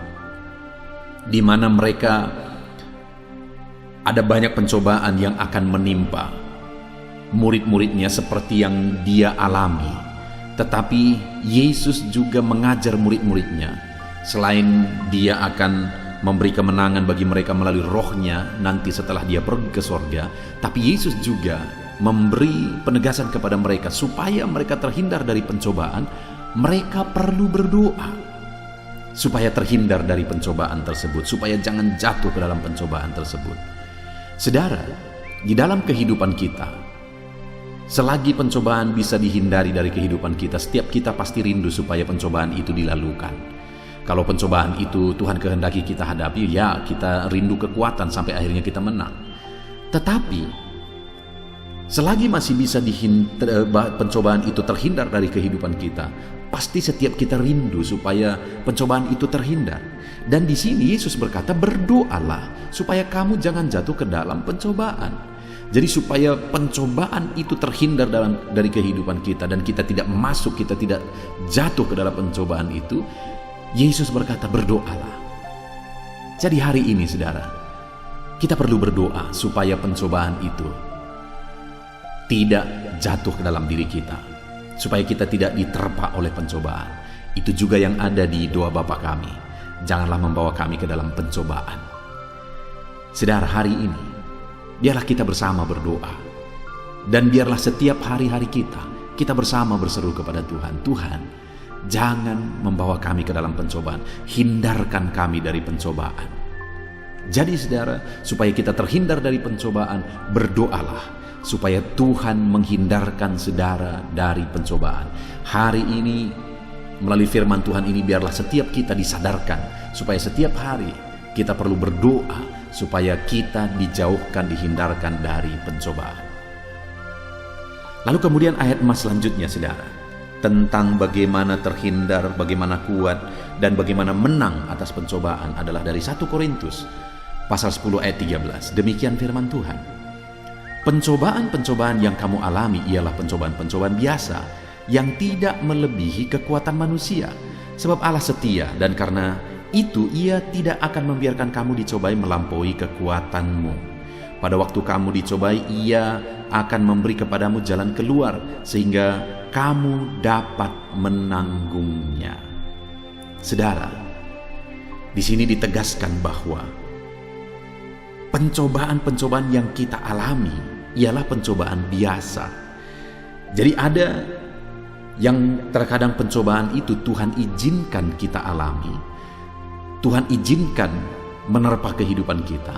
di mana mereka ada banyak pencobaan yang akan menimpa murid-muridnya seperti yang dia alami. Tetapi Yesus juga mengajar murid-muridnya, selain dia akan memberi kemenangan bagi mereka melalui rohnya nanti setelah dia pergi ke sorga, tapi Yesus juga memberi penegasan kepada mereka supaya mereka terhindar dari pencobaan. Mereka perlu berdoa supaya terhindar dari pencobaan tersebut, supaya jangan jatuh ke dalam pencobaan tersebut. Saudara, di dalam kehidupan kita, selagi pencobaan bisa dihindari dari kehidupan kita, setiap kita pasti rindu supaya pencobaan itu dilalukan. Kalau pencobaan itu Tuhan kehendaki kita hadapi, ya kita rindu kekuatan sampai akhirnya kita menang. Tetapi selagi masih bisa pencobaan itu terhindar dari kehidupan kita, pasti setiap kita rindu supaya pencobaan itu terhindar. Dan di sini Yesus berkata, berdoalah supaya kamu jangan jatuh ke dalam pencobaan. Jadi supaya pencobaan itu terhindar dari kehidupan kita dan kita tidak masuk, kita tidak jatuh ke dalam pencobaan itu, Yesus berkata berdoalah. Jadi hari ini saudara, kita perlu berdoa supaya pencobaan itu tidak jatuh ke dalam diri kita, supaya kita tidak diterpa oleh pencobaan. Itu juga yang ada di doa Bapa kami, janganlah membawa kami ke dalam pencobaan. Saudara, hari ini biarlah kita bersama berdoa, dan biarlah setiap hari-hari kita bersama berseru kepada Tuhan. Tuhan, jangan membawa kami ke dalam pencobaan, hindarkan kami dari pencobaan. Jadi saudara, supaya kita terhindar dari pencobaan, berdoalah supaya Tuhan menghindarkan saudara dari pencobaan. Hari ini melalui firman Tuhan ini, biarlah setiap kita disadarkan supaya setiap hari kita perlu berdoa supaya kita dijauhkan, dihindarkan dari pencobaan. Lalu kemudian ayat emas selanjutnya saudara, tentang bagaimana terhindar, bagaimana kuat, dan bagaimana menang atas pencobaan adalah dari 1 Korintus pasal 10 ayat 13. Demikian firman Tuhan. Pencobaan-pencobaan yang kamu alami ialah pencobaan-pencobaan biasa yang tidak melebihi kekuatan manusia. Sebab Allah setia, dan karena itu Ia tidak akan membiarkan kamu dicobai melampaui kekuatanmu. Pada waktu kamu dicobai, Ia akan memberi kepadamu jalan keluar sehingga kamu dapat menanggungnya. Saudara, di sini ditegaskan bahwa pencobaan-pencobaan yang kita alami ialah pencobaan biasa. Jadi ada yang terkadang pencobaan itu Tuhan izinkan kita alami, Tuhan izinkan menerpa kehidupan kita.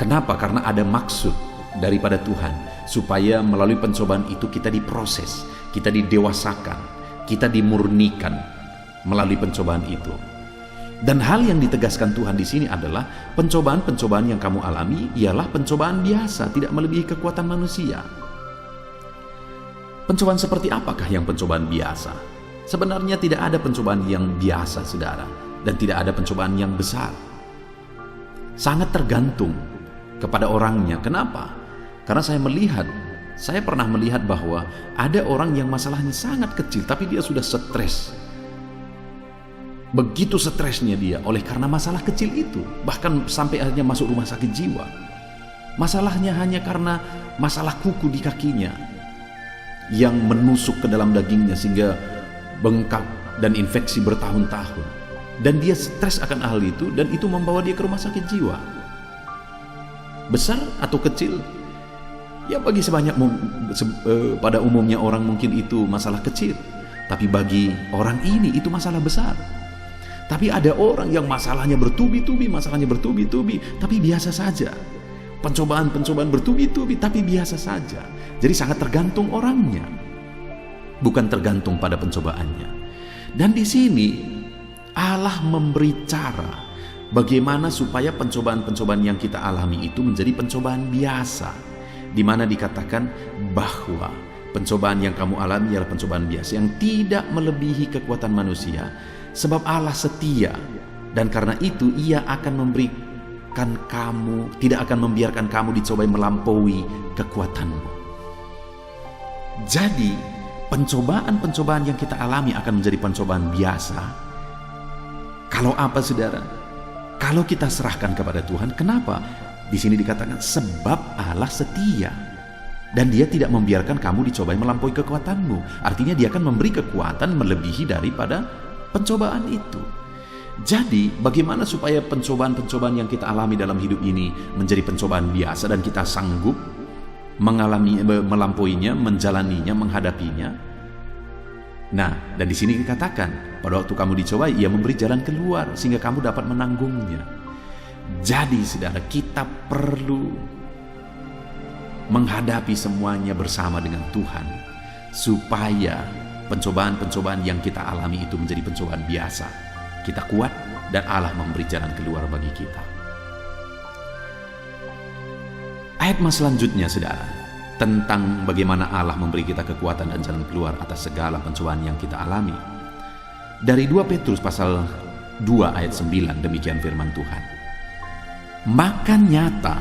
Kenapa? Karena ada maksud daripada Tuhan, supaya melalui pencobaan itu kita diproses, kita didewasakan, kita dimurnikan melalui pencobaan itu. Dan hal yang ditegaskan Tuhan di sini adalah pencobaan-pencobaan yang kamu alami ialah pencobaan biasa, tidak melebihi kekuatan manusia. Pencobaan seperti apakah yang pencobaan biasa? Sebenarnya tidak ada pencobaan yang biasa, saudara, dan tidak ada pencobaan yang besar. Sangat tergantung kepada orangnya. Kenapa? Karena saya pernah melihat bahwa ada orang yang masalahnya sangat kecil, tapi dia sudah stres. Begitu stresnya dia oleh karena masalah kecil itu, bahkan sampai akhirnya masuk rumah sakit jiwa. Masalahnya hanya karena masalah kuku di kakinya yang menusuk ke dalam dagingnya sehingga bengkak dan infeksi bertahun-tahun. Dan dia stres akan hal itu, dan itu membawa dia ke rumah sakit jiwa. Besar atau kecil, ya bagi pada umumnya orang mungkin itu masalah kecil, tapi bagi orang ini itu masalah besar. Tapi ada orang yang masalahnya bertubi-tubi, tapi biasa saja. Pencobaan-pencobaan bertubi-tubi, tapi biasa saja. Jadi sangat tergantung orangnya, bukan tergantung pada pencobaannya. Dan di sini Allah memberi cara bagaimana supaya pencobaan-pencobaan yang kita alami itu menjadi pencobaan biasa, di mana dikatakan bahwa pencobaan yang kamu alami adalah pencobaan biasa yang tidak melebihi kekuatan manusia, sebab Allah setia, dan karena itu Ia akan memberikan kamu, tidak akan membiarkan kamu dicobai melampaui kekuatanmu. Jadi pencobaan-pencobaan yang kita alami akan menjadi pencobaan biasa. Kalau apa, saudara? Kalau kita serahkan kepada Tuhan. Kenapa? Di sini dikatakan sebab Allah setia, dan Dia tidak membiarkan kamu dicobai melampaui kekuatanmu. Artinya Dia akan memberi kekuatan melebihi daripada pencobaan itu. Jadi bagaimana supaya pencobaan-pencobaan yang kita alami dalam hidup ini menjadi pencobaan biasa dan kita sanggup melampauinya, menjalaninya, menghadapinya? Nah, dan di sini dikatakan pada waktu kamu dicobai, Ia memberi jalan keluar sehingga kamu dapat menanggungnya. Jadi saudara, kita perlu menghadapi semuanya bersama dengan Tuhan, supaya pencobaan-pencobaan yang kita alami itu menjadi pencobaan biasa. Kita kuat dan Allah memberi jalan keluar bagi kita. Ayat mas selanjutnya, saudara, tentang bagaimana Allah memberi kita kekuatan dan jalan keluar atas segala pencobaan yang kita alami. Dari 2 Petrus pasal 2 ayat 9, demikian firman Tuhan. Maka nyata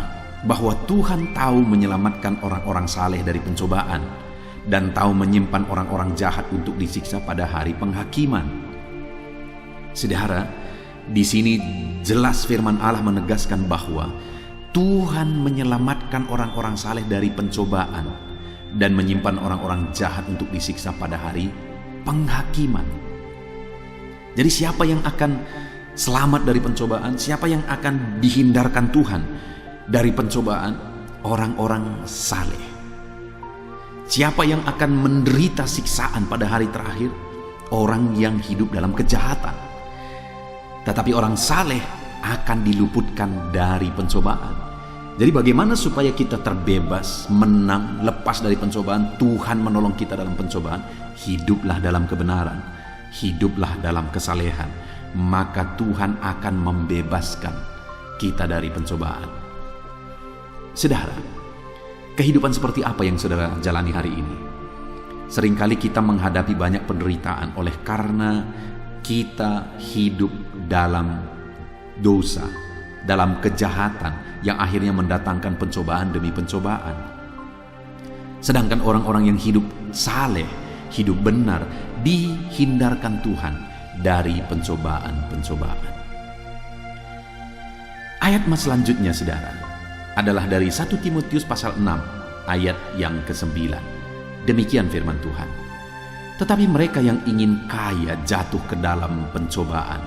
bahwa Tuhan tahu menyelamatkan orang-orang saleh dari pencobaan dan tahu menyimpan orang-orang jahat untuk disiksa pada hari penghakiman. Saudara, di sini jelas firman Allah menegaskan bahwa Tuhan menyelamatkan orang-orang saleh dari pencobaan dan menyimpan orang-orang jahat untuk disiksa pada hari penghakiman. Jadi siapa yang akan selamat dari pencobaan? Siapa yang akan dihindarkan Tuhan dari pencobaan? Orang-orang saleh. Siapa yang akan menderita siksaan pada hari terakhir? Orang yang hidup dalam kejahatan. Tetapi orang saleh akan diluputkan dari pencobaan. Jadi bagaimana supaya kita terbebas, menang, lepas dari pencobaan? Tuhan menolong kita dalam pencobaan. Hiduplah dalam kebenaran, hiduplah dalam kesalehan, maka Tuhan akan membebaskan kita dari pencobaan. Saudara, kehidupan seperti apa yang saudara jalani hari ini? Seringkali kita menghadapi banyak penderitaan oleh karena kita hidup dalam dosa, dalam kejahatan yang akhirnya mendatangkan pencobaan demi pencobaan. Sedangkan orang-orang yang hidup saleh, hidup benar, dihindarkan Tuhan dari pencobaan-pencobaan. Ayat mas selanjutnya, saudara, adalah dari 1 Timotius pasal 6 ayat yang ke-9. Demikian firman Tuhan. Tetapi mereka yang ingin kaya jatuh ke dalam pencobaan,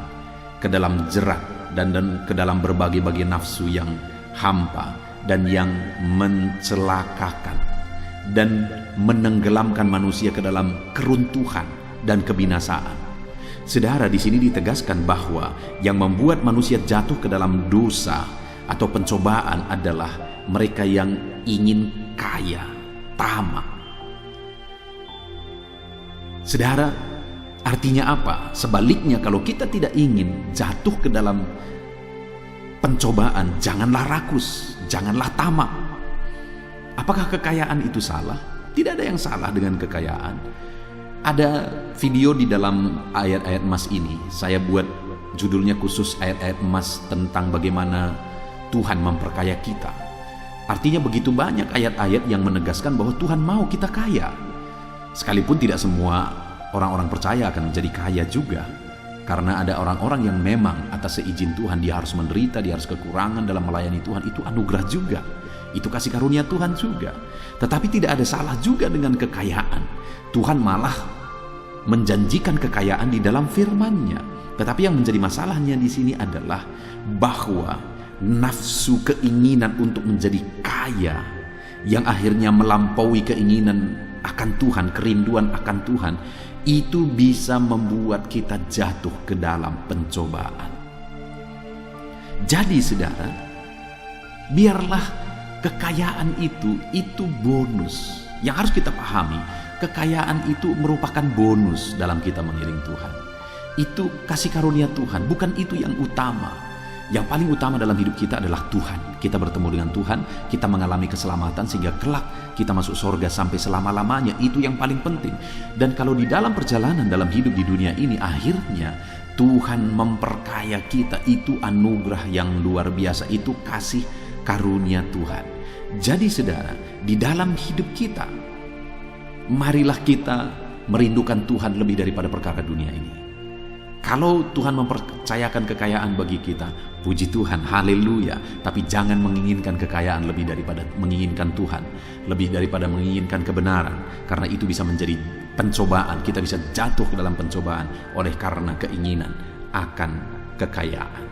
ke dalam jerat dan ke dalam berbagai-bagai nafsu yang hampa dan yang mencelakakan dan menenggelamkan manusia ke dalam keruntuhan dan kebinasaan. Saudara, di sini ditegaskan bahwa yang membuat manusia jatuh ke dalam dosa atau pencobaan adalah mereka yang ingin kaya, tamak. Saudara, artinya apa? Sebaliknya, kalau kita tidak ingin jatuh ke dalam pencobaan, janganlah rakus, janganlah tamak. Apakah kekayaan itu salah? Tidak ada yang salah dengan kekayaan. Ada video di dalam ayat-ayat emas ini, saya buat judulnya khusus ayat-ayat emas tentang bagaimana Tuhan memperkaya kita. Artinya begitu banyak ayat-ayat yang menegaskan bahwa Tuhan mau kita kaya. Sekalipun tidak semua orang-orang percaya akan menjadi kaya juga. Karena ada orang-orang yang memang atas seizin Tuhan dia harus menderita, dia harus kekurangan dalam melayani Tuhan. Itu anugerah juga, itu kasih karunia Tuhan juga. Tetapi tidak ada salah juga dengan kekayaan. Tuhan malah menjanjikan kekayaan di dalam firman-Nya. Tetapi yang menjadi masalahnya di sini adalah bahwa nafsu keinginan untuk menjadi kaya yang akhirnya melampaui keinginan akan Tuhan, kerinduan akan Tuhan, itu bisa membuat kita jatuh ke dalam pencobaan. Jadi saudara, biarlah kekayaan itu bonus. Yang harus kita pahami, kekayaan itu merupakan bonus dalam kita mengiring Tuhan. Itu kasih karunia Tuhan, bukan itu yang utama. Yang paling utama dalam hidup kita adalah Tuhan. Kita bertemu dengan Tuhan, kita mengalami keselamatan sehingga kelak kita masuk surga sampai selama-lamanya. Itu yang paling penting. Dan kalau di dalam perjalanan dalam hidup di dunia ini, akhirnya Tuhan memperkaya kita, itu anugerah yang luar biasa. Itu kasih karunia Tuhan. Jadi saudara, di dalam hidup kita, marilah kita merindukan Tuhan lebih daripada perkara dunia ini. Kalau Tuhan mempercayakan kekayaan bagi kita, puji Tuhan, haleluya. Tapi jangan menginginkan kekayaan lebih daripada menginginkan Tuhan, lebih daripada menginginkan kebenaran. Karena itu bisa menjadi pencobaan. Kita bisa jatuh ke dalam pencobaan oleh karena keinginan akan kekayaan.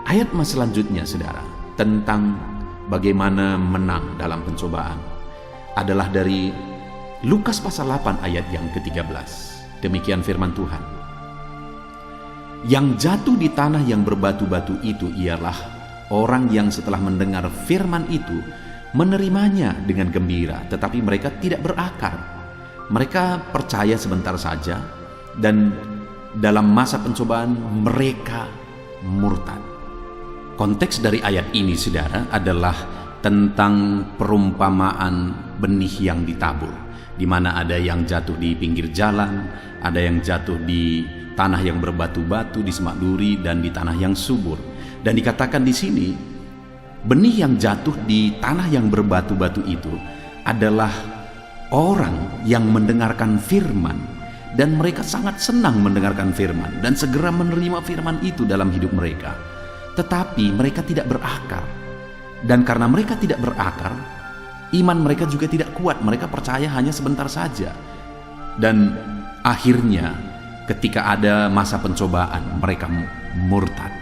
Ayat mas selanjutnya, saudara, tentang bagaimana menang dalam pencobaan adalah dari Lukas pasal 8 ayat yang ke-13. Demikian firman Tuhan. Yang jatuh di tanah yang berbatu-batu itu ialah orang yang setelah mendengar firman itu menerimanya dengan gembira, tetapi mereka tidak berakar. Mereka percaya sebentar saja, dan dalam masa pencobaan mereka murtad. Konteks dari ayat ini, saudara, adalah tentang perumpamaan benih yang ditabur, di mana ada yang jatuh di pinggir jalan, ada yang jatuh di tanah yang berbatu-batu, di semak duri, dan di tanah yang subur. Dan dikatakan di sini, benih yang jatuh di tanah yang berbatu-batu itu adalah orang yang mendengarkan firman, dan mereka sangat senang mendengarkan firman dan segera menerima firman itu dalam hidup mereka. Tetapi mereka tidak berakar. Dan karena mereka tidak berakar, iman mereka juga tidak kuat. Mereka percaya hanya sebentar saja. Dan akhirnya ketika ada masa pencobaan, mereka murtad.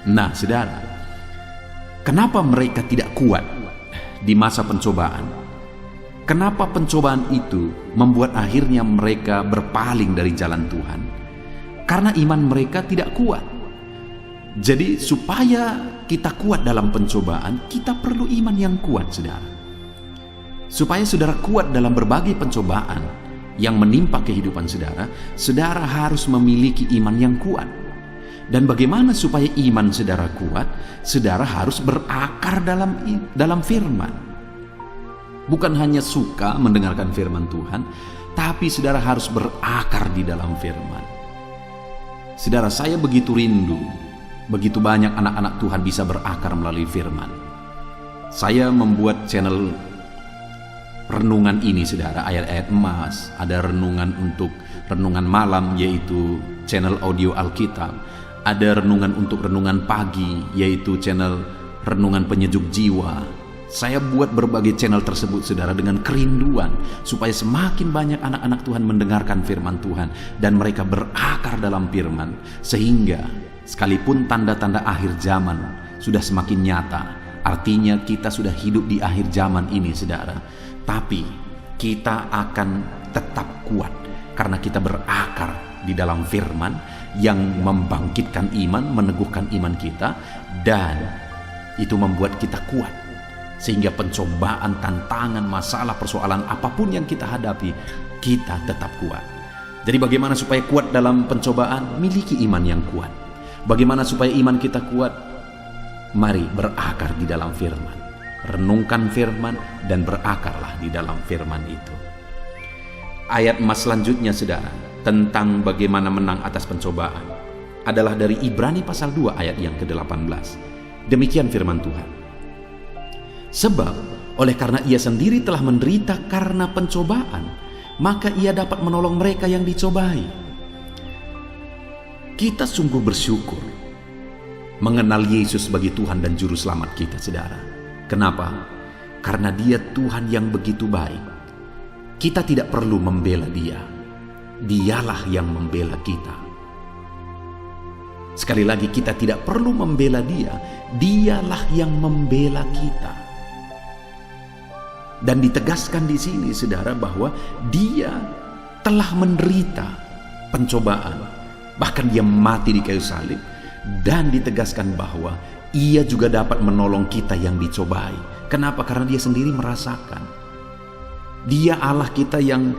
Nah, saudara, kenapa mereka tidak kuat di masa pencobaan? Kenapa pencobaan itu membuat akhirnya mereka berpaling dari jalan Tuhan? Karena iman mereka tidak kuat. Jadi supaya kita kuat dalam pencobaan, kita perlu iman yang kuat, saudara. Supaya saudara kuat dalam berbagai pencobaan yang menimpa kehidupan saudara, saudara harus memiliki iman yang kuat. Dan bagaimana supaya iman saudara kuat? Saudara harus berakar dalam firman. Bukan hanya suka mendengarkan firman Tuhan, tapi saudara harus berakar di dalam firman. Saudara, saya begitu rindu, begitu banyak anak-anak Tuhan bisa berakar melalui firman. Saya membuat channel renungan ini, saudara, ayat-ayat emas. Ada renungan untuk renungan malam, yaitu channel audio Alkitab. Ada renungan untuk renungan pagi, yaitu channel renungan penyejuk jiwa. Saya buat berbagai channel tersebut, saudara, dengan kerinduan supaya semakin banyak anak-anak Tuhan mendengarkan firman Tuhan dan mereka berakar dalam firman, sehingga sekalipun tanda-tanda akhir zaman sudah semakin nyata, artinya kita sudah hidup di akhir zaman ini, saudara, tapi kita akan tetap kuat karena kita berakar di dalam firman yang membangkitkan iman, meneguhkan iman kita, dan itu membuat kita kuat. Sehingga pencobaan, tantangan, masalah, persoalan apapun yang kita hadapi, kita tetap kuat. Jadi bagaimana supaya kuat dalam pencobaan? Miliki iman yang kuat. Bagaimana supaya iman kita kuat? Mari berakar di dalam firman. Renungkan firman dan berakarlah di dalam firman itu. Ayat emas selanjutnya, saudara, tentang bagaimana menang atas pencobaan adalah dari Ibrani pasal 2 ayat yang ke-18. Demikian firman Tuhan. Sebab oleh karena ia sendiri telah menderita karena pencobaan, maka ia dapat menolong mereka yang dicobai. Kita sungguh bersyukur mengenal Yesus sebagai Tuhan dan Juru Selamat kita, saudara. Kenapa? Karena Dia Tuhan yang begitu baik. Kita tidak perlu membela Dia. Dialah yang membela kita. Sekali lagi, kita tidak perlu membela Dia. Dialah yang membela kita. Dan ditegaskan di sini, saudara, bahwa Dia telah menderita pencobaan, bahkan Dia mati di kayu salib, dan ditegaskan bahwa Ia juga dapat menolong kita yang dicobai. Kenapa? Karena Dia sendiri merasakan. Dia Allah kita yang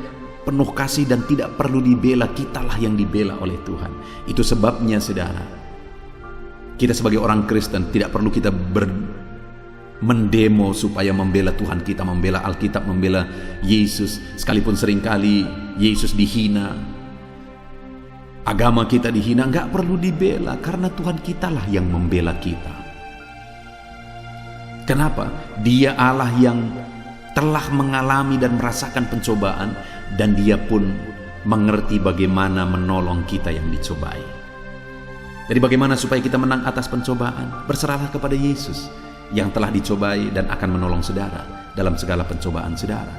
penuh kasih dan tidak perlu dibela, kitalah yang dibela oleh Tuhan. Itu sebabnya, saudara, kita sebagai orang Kristen tidak perlu kita mendemo supaya membela Tuhan kita, membela Alkitab, membela Yesus. Sekalipun seringkali Yesus dihina, agama kita dihina, nggak perlu dibela karena Tuhan kitalah yang membela kita. Kenapa? Dia Allah yang telah mengalami dan merasakan pencobaan, dan Dia pun mengerti bagaimana menolong kita yang dicobai. Jadi bagaimana supaya kita menang atas pencobaan? Berserahlah kepada Yesus yang telah dicobai dan akan menolong saudara dalam segala pencobaan saudara.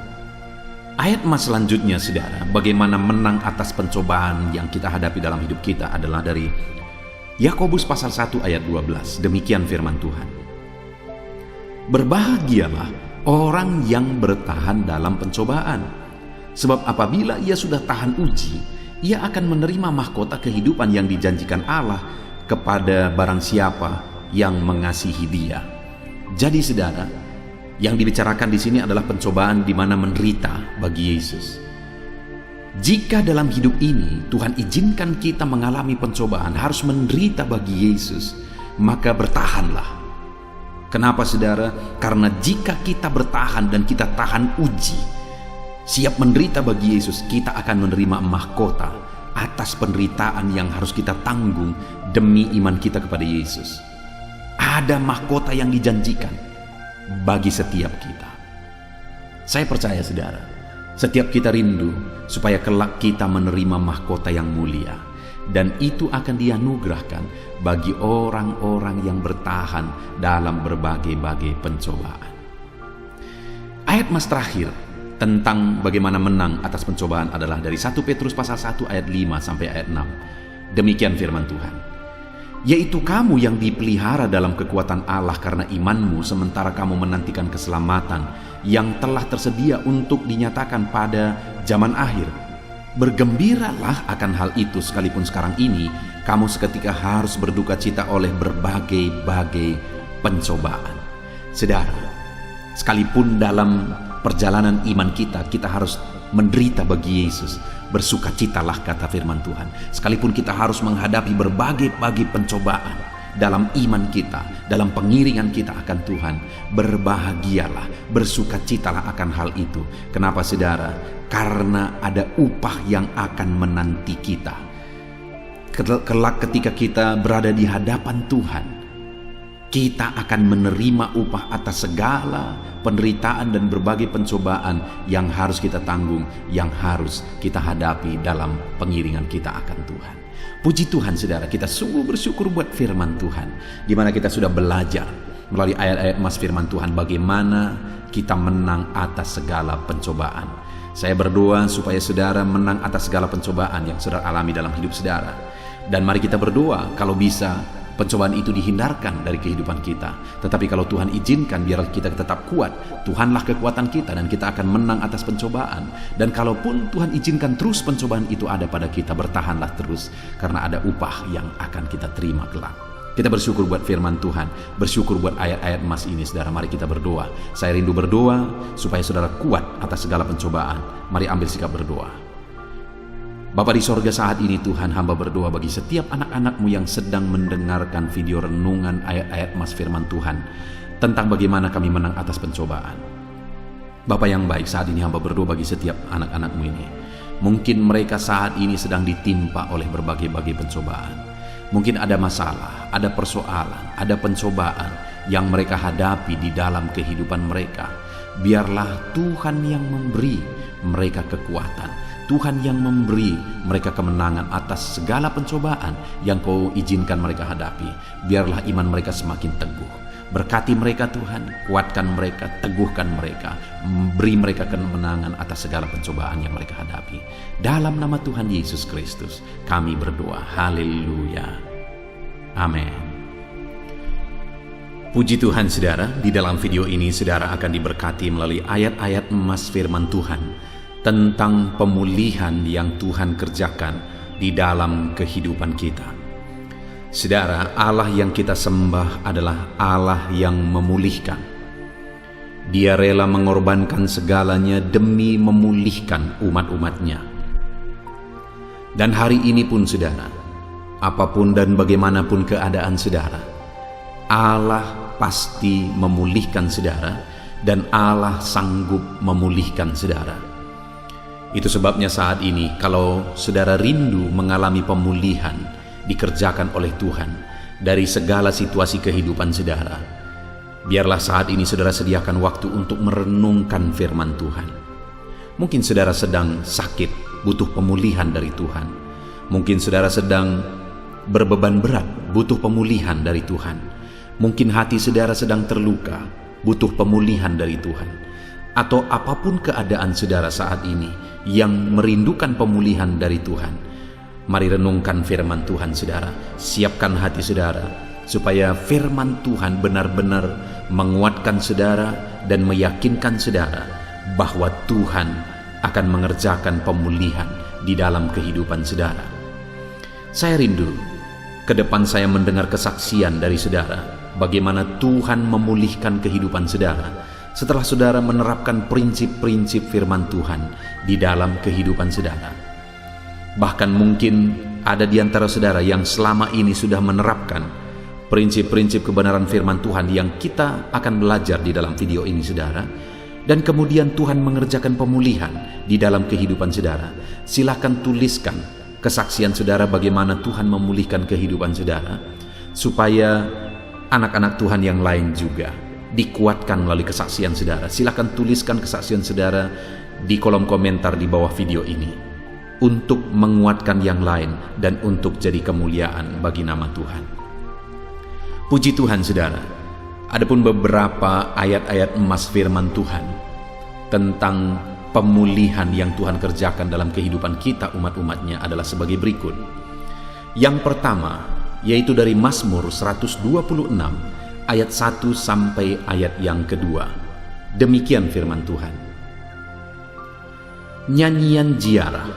Ayat emas selanjutnya, saudara, bagaimana menang atas pencobaan yang kita hadapi dalam hidup kita adalah dari Yakobus pasal 1 ayat 12. Demikian firman Tuhan. Berbahagialah orang yang bertahan dalam pencobaan, sebab apabila ia sudah tahan uji, ia akan menerima mahkota kehidupan yang dijanjikan Allah kepada barang siapa yang mengasihi Dia. Jadi, saudara, Yang dibicarakan di sini adalah pencobaan di mana menderita bagi Yesus. Jika dalam hidup ini Tuhan izinkan kita mengalami pencobaan, harus menderita bagi Yesus, maka bertahanlah. Kenapa saudara? Karena jika kita bertahan dan kita tahan uji, siap menderita bagi Yesus, kita akan menerima mahkota atas penderitaan yang harus kita tanggung demi iman kita kepada Yesus. Ada mahkota yang dijanjikan bagi setiap kita. Saya percaya saudara, setiap kita rindu supaya kelak kita menerima mahkota yang mulia, dan itu akan dianugerahkan bagi orang-orang yang bertahan dalam berbagai-bagai pencobaan. Ayat mas terakhir tentang bagaimana menang atas pencobaan adalah dari 1 Petrus pasal 1 ayat 5 sampai ayat 6. Demikian firman Tuhan. Yaitu kamu yang dipelihara dalam kekuatan Allah karena imanmu, sementara kamu menantikan keselamatan yang telah tersedia untuk dinyatakan pada zaman akhir. Bergembiralah akan hal itu, sekalipun sekarang ini kamu seketika harus berduka cita oleh berbagai-bagai pencobaan. Saudara, sekalipun dalam perjalanan iman kita harus menderita bagi Yesus, bersukacitalah kata firman Tuhan. Sekalipun kita harus menghadapi berbagai-bagai pencobaan dalam iman kita, dalam pengiringan kita akan Tuhan, berbahagialah, bersukacitalah akan hal itu. Kenapa saudara? Karena ada upah yang akan menanti kita. Kelak ketika kita berada di hadapan Tuhan, kita akan menerima upah atas segala penderitaan dan berbagai pencobaan yang harus kita tanggung, yang harus kita hadapi dalam pengiringan kita akan Tuhan. Puji Tuhan saudara, kita sungguh bersyukur buat firman Tuhan, di mana kita sudah belajar melalui ayat-ayat mas firman Tuhan bagaimana kita menang atas segala pencobaan. Saya berdoa supaya saudara menang atas segala pencobaan yang saudara alami dalam hidup saudara. Dan mari kita berdoa kalau bisa pencobaan itu dihindarkan dari kehidupan kita. Tetapi kalau Tuhan izinkan, biarlah kita tetap kuat. Tuhanlah kekuatan kita dan kita akan menang atas pencobaan. Dan kalaupun Tuhan izinkan terus pencobaan itu ada pada kita, bertahanlah terus, karena ada upah yang akan kita terima kelak. Kita bersyukur buat firman Tuhan, bersyukur buat ayat-ayat emas ini saudara. Mari kita berdoa. Saya rindu berdoa supaya saudara kuat atas segala pencobaan. Mari ambil sikap berdoa. Bapa di sorga, saat ini Tuhan, hamba berdoa bagi setiap anak-anak-Mu yang sedang mendengarkan video renungan ayat-ayat emas firman Tuhan tentang bagaimana kami menang atas pencobaan. Bapa yang baik, saat ini hamba berdoa bagi setiap anak-anak-Mu ini. Mungkin mereka saat ini sedang ditimpa oleh berbagai-bagai pencobaan. Mungkin ada masalah, ada persoalan, ada pencobaan yang mereka hadapi di dalam kehidupan mereka. Biarlah Tuhan yang memberi mereka kekuatan, Tuhan yang memberi mereka kemenangan atas segala pencobaan yang Kau izinkan mereka hadapi. Biarlah iman mereka semakin teguh. Berkati mereka Tuhan, kuatkan mereka, teguhkan mereka, beri mereka kemenangan atas segala pencobaan yang mereka hadapi. Dalam nama Tuhan Yesus Kristus kami berdoa. Haleluya. Amin. Puji Tuhan saudara, di dalam video ini saudara akan diberkati melalui ayat-ayat emas firman Tuhan tentang pemulihan yang Tuhan kerjakan di dalam kehidupan kita. Saudara, Allah yang kita sembah adalah Allah yang memulihkan. Dia rela mengorbankan segalanya demi memulihkan umat-umatnya. Dan hari ini pun saudara, apapun dan bagaimanapun keadaan saudara, Allah pasti memulihkan saudara, dan Allah sanggup memulihkan saudara. Itu sebabnya saat ini kalau saudara rindu mengalami pemulihan dikerjakan oleh Tuhan dari segala situasi kehidupan saudara, biarlah saat ini saudara sediakan waktu untuk merenungkan firman Tuhan. Mungkin saudara sedang sakit, butuh pemulihan dari Tuhan. Mungkin saudara sedang berbeban berat, butuh pemulihan dari Tuhan. Mungkin hati saudara sedang terluka, butuh pemulihan dari Tuhan. Atau apapun keadaan saudara saat ini yang merindukan pemulihan dari Tuhan, mari renungkan firman Tuhan saudara. Siapkan hati saudara supaya firman Tuhan benar-benar menguatkan saudara dan meyakinkan saudara bahwa Tuhan akan mengerjakan pemulihan di dalam kehidupan saudara. Saya rindu ke depan saya mendengar kesaksian dari saudara bagaimana Tuhan memulihkan kehidupan saudara setelah saudara menerapkan prinsip-prinsip firman Tuhan di dalam kehidupan saudara. Bahkan mungkin ada di antara saudara yang selama ini sudah menerapkan prinsip-prinsip kebenaran firman Tuhan yang kita akan belajar di dalam video ini saudara, dan kemudian Tuhan mengerjakan pemulihan di dalam kehidupan saudara. Silakan tuliskan kesaksian saudara bagaimana Tuhan memulihkan kehidupan saudara, supaya anak-anak Tuhan yang lain juga dikuatkan melalui kesaksian saudara. Silakan tuliskan kesaksian saudara di kolom komentar di bawah video ini, untuk menguatkan yang lain dan untuk jadi kemuliaan bagi nama Tuhan. Puji Tuhan saudara, adapun beberapa ayat-ayat emas firman Tuhan tentang pemulihan yang Tuhan kerjakan dalam kehidupan kita umat-umatnya adalah sebagai berikut. Yang pertama, yaitu dari Mazmur 126 ayat 1 sampai ayat yang kedua. Demikian firman Tuhan. Nyanyian ziarah.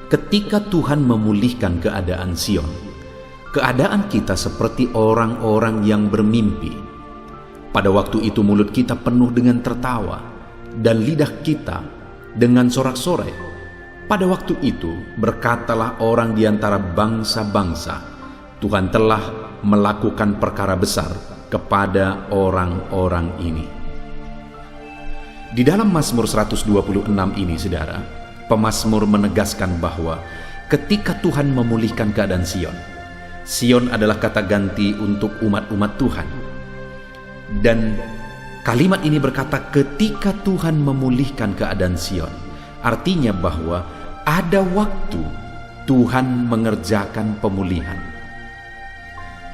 Ketika Tuhan memulihkan keadaan Sion, keadaan kita seperti orang-orang yang bermimpi. Pada waktu itu mulut kita penuh dengan tertawa, dan lidah kita dengan sorak-sorai. Pada waktu itu berkatalah orang di antara bangsa-bangsa, Tuhan telah melakukan perkara besar kepada orang-orang ini. Di dalam Mazmur 126 ini saudara, pemazmur menegaskan bahwa ketika Tuhan memulihkan keadaan Sion, Sion adalah kata ganti untuk umat-umat Tuhan. Dan kalimat ini berkata ketika Tuhan memulihkan keadaan Sion, artinya bahwa ada waktu Tuhan mengerjakan pemulihan.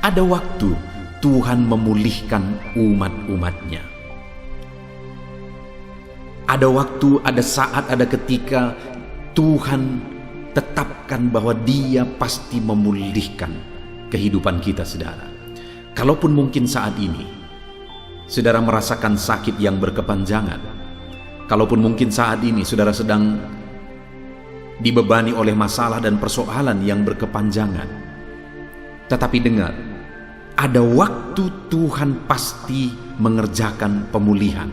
Ada waktu Tuhan memulihkan umat-umatnya. Ada waktu, ada saat, ada ketika Tuhan tetapkan bahwa Dia pasti memulihkan kehidupan kita saudara. Kalaupun mungkin saat ini saudara merasakan sakit yang berkepanjangan, kalaupun mungkin saat ini saudara sedang dibebani oleh masalah dan persoalan yang berkepanjangan, tetapi dengar, ada waktu Tuhan pasti mengerjakan pemulihan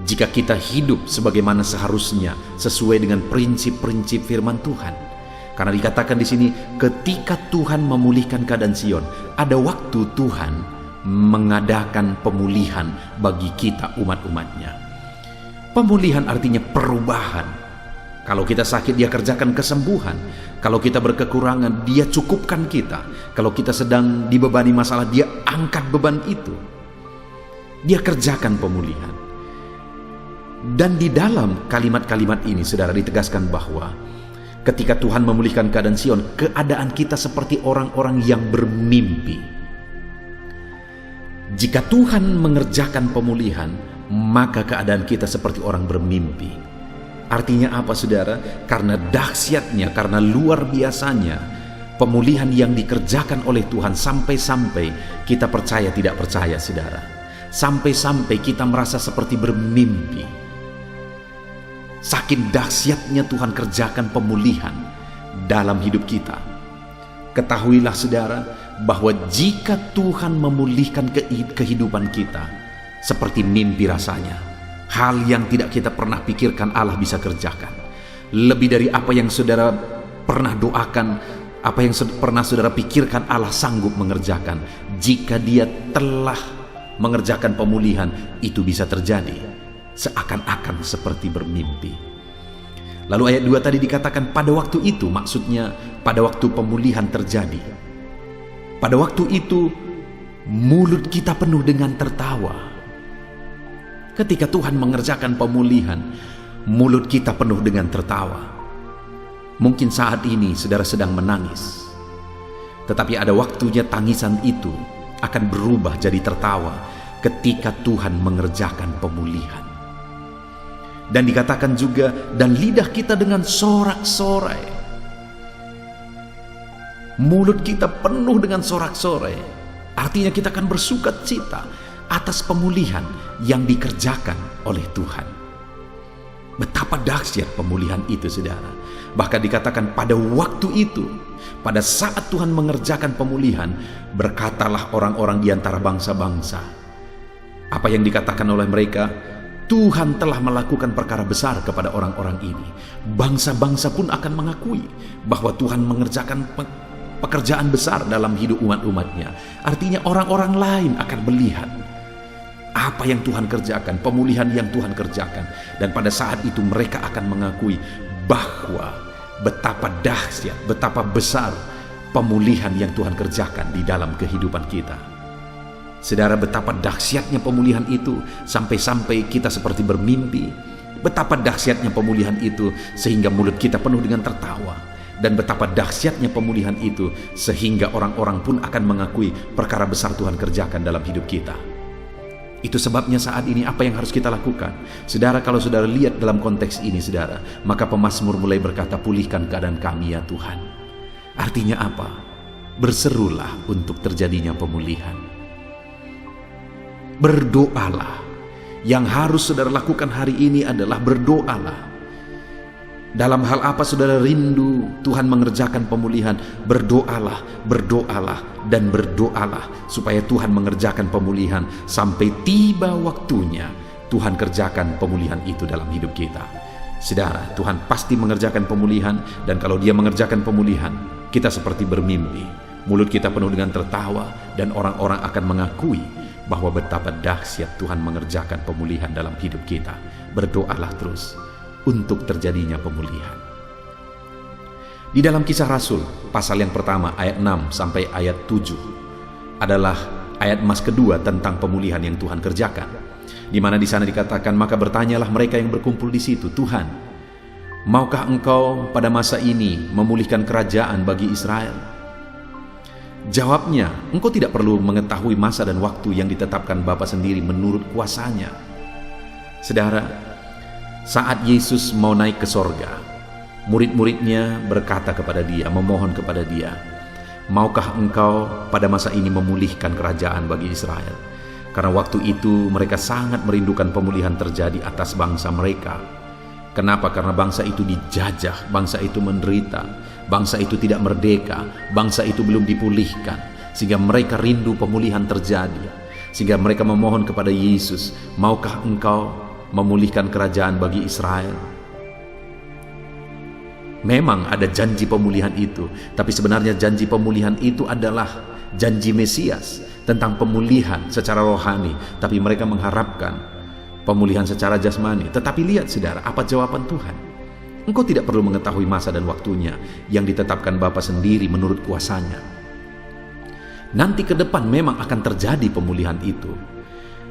jika kita hidup sebagaimana seharusnya sesuai dengan prinsip-prinsip firman Tuhan. Karena dikatakan di sini, ketika Tuhan memulihkan keadaan Sion, ada waktu Tuhan mengadakan pemulihan bagi kita umat-umatnya. Pemulihan artinya perubahan. Kalau kita sakit, Dia kerjakan kesembuhan. Kalau kita berkekurangan, Dia cukupkan kita. Kalau kita sedang dibebani masalah, Dia angkat beban itu. Dia kerjakan pemulihan. Dan di dalam kalimat-kalimat ini saudara ditegaskan bahwa ketika Tuhan memulihkan keadaan Sion, keadaan kita seperti orang-orang yang bermimpi. Jika Tuhan mengerjakan pemulihan, maka keadaan kita seperti orang bermimpi. Artinya apa saudara? Karena dahsyatnya, karena luar biasanya pemulihan yang dikerjakan oleh Tuhan, sampai-sampai kita percaya tidak percaya saudara. Sampai-sampai kita merasa seperti bermimpi. Saking dahsyatnya Tuhan kerjakan pemulihan dalam hidup kita. Ketahuilah saudara, bahwa jika Tuhan memulihkan kehidupan kita, seperti mimpi rasanya. Hal yang tidak kita pernah pikirkan Allah bisa kerjakan. Lebih dari apa yang saudara pernah doakan, apa yang pernah saudara pikirkan, Allah sanggup mengerjakan. Jika Dia telah mengerjakan pemulihan, itu bisa terjadi seakan-akan seperti bermimpi. Lalu ayat 2 tadi dikatakan pada waktu itu, maksudnya pada waktu pemulihan terjadi. Pada waktu itu mulut kita penuh dengan tertawa. Ketika Tuhan mengerjakan pemulihan, mulut kita penuh dengan tertawa. Mungkin saat ini saudara sedang menangis, tetapi ada waktunya tangisan itu akan berubah jadi tertawa ketika Tuhan mengerjakan pemulihan. Dan dikatakan juga, dan lidah kita dengan sorak-sorai. Mulut kita penuh dengan sorak-sorai. Artinya kita akan bersukacita atas pemulihan yang dikerjakan oleh Tuhan. Betapa dahsyat pemulihan itu saudara. Bahkan dikatakan pada waktu itu, pada saat Tuhan mengerjakan pemulihan, berkatalah orang-orang di antara bangsa-bangsa, Apa yang dikatakan oleh mereka? Tuhan telah melakukan perkara besar kepada orang-orang ini. Bangsa-bangsa pun akan mengakui bahwa Tuhan mengerjakan pekerjaan besar dalam hidup umat-umatnya. Artinya orang-orang lain akan melihat apa yang Tuhan kerjakan, pemulihan yang Tuhan kerjakan. Dan pada saat itu mereka akan mengakui bahwa betapa dahsyat, betapa besar pemulihan yang Tuhan kerjakan di dalam kehidupan kita. Saudara, betapa dahsyatnya pemulihan itu sampai-sampai kita seperti bermimpi. Betapa dahsyatnya pemulihan itu sehingga mulut kita penuh dengan tertawa. Dan betapa dahsyatnya pemulihan itu sehingga orang-orang pun akan mengakui perkara besar Tuhan kerjakan dalam hidup kita. Itu sebabnya saat ini apa yang harus kita lakukan? Saudara, kalau saudara lihat dalam konteks ini saudara, maka pemazmur mulai berkata, pulihkan keadaan kami ya Tuhan. Artinya apa? Berserulah untuk terjadinya pemulihan. Berdoalah. Yang harus saudara lakukan hari ini adalah berdoalah. Dalam hal apa saudara rindu Tuhan mengerjakan pemulihan? Berdoalah, berdoalah, dan berdoalah supaya Tuhan mengerjakan pemulihan sampai tiba waktunya Tuhan kerjakan pemulihan itu dalam hidup kita. Saudara, Tuhan pasti mengerjakan pemulihan, dan kalau Dia mengerjakan pemulihan, kita seperti bermimpi. Mulut kita penuh dengan tertawa, dan orang-orang akan mengakui bahwa betapa dahsyat Tuhan mengerjakan pemulihan dalam hidup kita. Berdoalah terus untuk terjadinya pemulihan. Di dalam Kisah Rasul pasal yang pertama ayat 6 sampai ayat 7 adalah ayat emas kedua tentang pemulihan yang Tuhan kerjakan, di mana di sana dikatakan, maka bertanyalah mereka yang berkumpul di situ, Tuhan, maukah Engkau pada masa ini memulihkan kerajaan bagi Israel? Jawabnya, engkau tidak perlu mengetahui masa dan waktu yang ditetapkan Bapa sendiri menurut kuasanya. Saudara, saat Yesus mau naik ke sorga, murid-muridnya berkata kepada Dia, memohon kepada Dia, maukah Engkau pada masa ini memulihkan kerajaan bagi Israel? Karena waktu itu mereka sangat merindukan pemulihan terjadi atas bangsa mereka. Kenapa? Karena bangsa itu dijajah, bangsa itu menderita, bangsa itu tidak merdeka, bangsa itu belum dipulihkan, sehingga mereka rindu pemulihan terjadi. Sehingga mereka memohon kepada Yesus, maukah Engkau memulihkan kerajaan bagi Israel? Memang ada janji pemulihan itu, tapi sebenarnya janji pemulihan itu adalah janji Mesias tentang pemulihan secara rohani, tapi mereka mengharapkan pemulihan secara jasmani. Tetapi lihat saudara, apa jawaban Tuhan? Engkau tidak perlu mengetahui masa dan waktunya yang ditetapkan Bapa sendiri menurut kuasanya. Nanti ke depan memang akan terjadi pemulihan itu.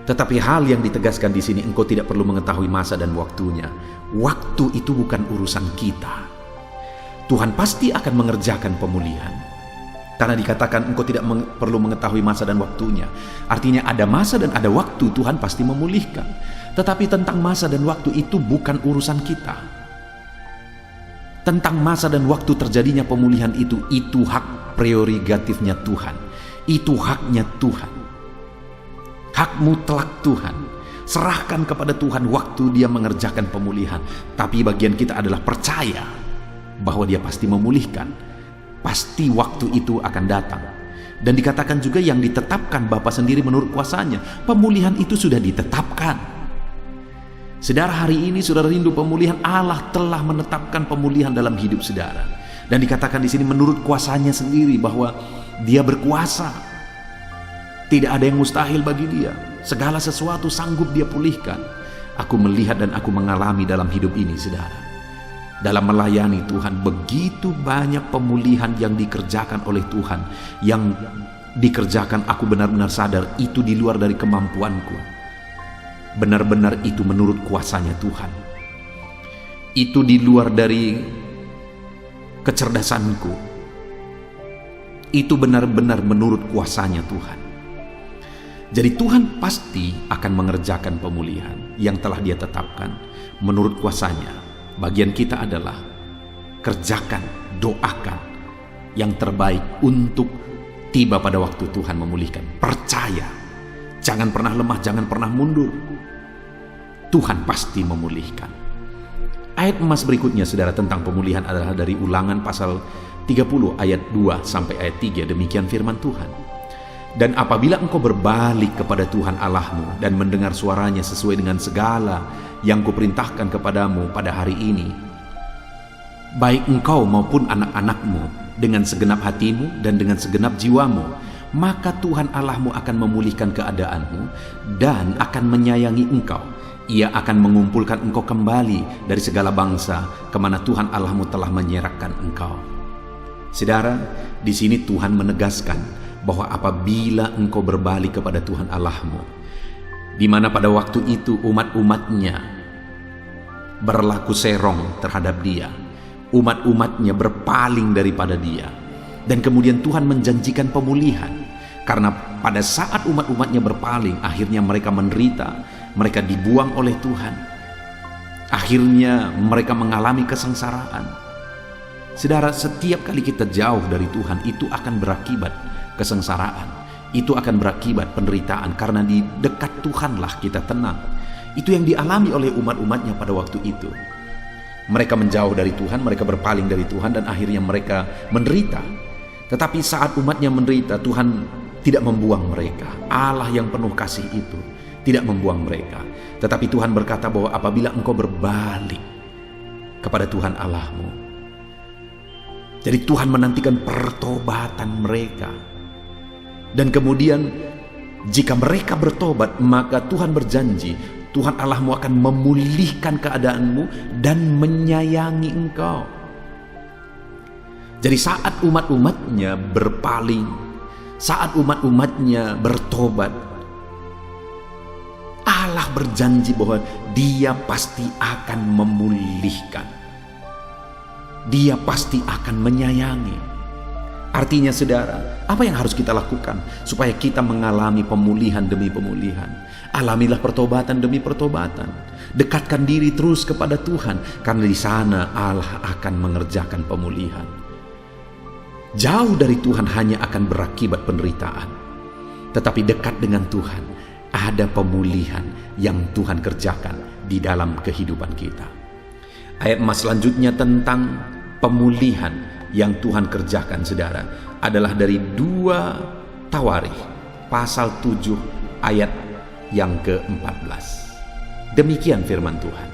Tetapi hal yang ditegaskan di sini, engkau tidak perlu mengetahui masa dan waktunya. Waktu itu bukan urusan kita. Tuhan pasti akan mengerjakan pemulihan. Karena dikatakan engkau tidak perlu mengetahui masa dan waktunya. Artinya ada masa dan ada waktu Tuhan pasti memulihkan. Tetapi tentang masa dan waktu itu bukan urusan kita. Tentang masa dan waktu terjadinya pemulihan itu hak prerogatifnya Tuhan. Itu haknya Tuhan. Hak mutlak Tuhan. Serahkan kepada Tuhan waktu Dia mengerjakan pemulihan. Tapi bagian kita adalah percaya bahwa Dia pasti memulihkan. Pasti waktu itu akan datang. Dan dikatakan juga yang ditetapkan Bapa sendiri menurut kuasanya. Pemulihan itu sudah ditetapkan. Saudara, hari ini saudara rindu pemulihan, Allah telah menetapkan pemulihan dalam hidup saudara. Dan dikatakan di sini menurut kuasanya sendiri bahwa Dia berkuasa. Tidak ada yang mustahil bagi Dia. Segala sesuatu sanggup Dia pulihkan. Aku melihat dan aku mengalami dalam hidup ini saudara. Dalam melayani Tuhan, begitu banyak pemulihan yang dikerjakan oleh Tuhan, yang dikerjakan aku benar-benar sadar itu di luar dari kemampuanku. Benar-benar itu menurut kuasanya Tuhan. Itu di luar dari kecerdasanku. Itu benar-benar menurut kuasanya Tuhan. Jadi Tuhan pasti akan mengerjakan pemulihan yang telah Dia tetapkan menurut kuasanya. Bagian kita adalah kerjakan, doakan yang terbaik untuk tiba pada waktu Tuhan memulihkan. Percaya, jangan pernah lemah, jangan pernah mundur. Tuhan pasti memulihkan. Ayat emas berikutnya saudara tentang pemulihan adalah dari Ulangan pasal 30 ayat 2 sampai ayat 3. Demikian firman Tuhan. Dan apabila engkau berbalik kepada Tuhan Allahmu dan mendengar suaranya sesuai dengan segala yang kuperintahkan kepadamu pada hari ini, baik engkau maupun anak-anakmu dengan segenap hatimu dan dengan segenap jiwamu, maka Tuhan Allahmu akan memulihkan keadaanmu dan akan menyayangi engkau. Ia akan mengumpulkan engkau kembali dari segala bangsa kemana Tuhan Allahmu telah menyerahkan engkau. Saudara, di sini Tuhan menegaskan bahwa apabila engkau berbalik kepada Tuhan Allahmu, di mana pada waktu itu umat-umatnya berlaku serong terhadap dia, umat-umatnya berpaling daripada dia, dan kemudian Tuhan menjanjikan pemulihan. Karena pada saat umat-umatnya berpaling, akhirnya mereka menderita, mereka dibuang oleh Tuhan, akhirnya mereka mengalami kesengsaraan. Saudara, setiap kali kita jauh dari Tuhan, itu akan berakibat kesengsaraan, itu akan berakibat penderitaan, karena di dekat Tuhanlah kita tenang. Itu yang dialami oleh umat-umatnya pada waktu itu. Mereka menjauh dari Tuhan, mereka berpaling dari Tuhan, dan akhirnya mereka menderita. Tetapi saat umatnya menderita, Tuhan tidak membuang mereka. Allah yang penuh kasih itu tidak membuang mereka. Tetapi Tuhan berkata bahwa apabila engkau berbalik kepada Tuhan Allahmu, jadi Tuhan menantikan pertobatan mereka. Dan kemudian jika mereka bertobat, maka Tuhan berjanji, Tuhan Allahmu akan memulihkan keadaanmu dan menyayangi engkau. Jadi saat umat-umatnya berpaling, saat umat-umatnya bertobat, Allah berjanji bahwa Dia pasti akan memulihkan. Dia pasti akan menyayangi. Artinya saudara, apa yang harus kita lakukan supaya kita mengalami pemulihan demi pemulihan? Alamilah pertobatan demi pertobatan. Dekatkan diri terus kepada Tuhan, karena di sana Allah akan mengerjakan pemulihan. Jauh dari Tuhan hanya akan berakibat penderitaan. Tetapi dekat dengan Tuhan, ada pemulihan yang Tuhan kerjakan di dalam kehidupan kita. Ayat emas selanjutnya tentang pemulihan yang Tuhan kerjakan, saudara, adalah dari 2 Tawarikh pasal 7 ayat yang ke-14. Demikian firman Tuhan.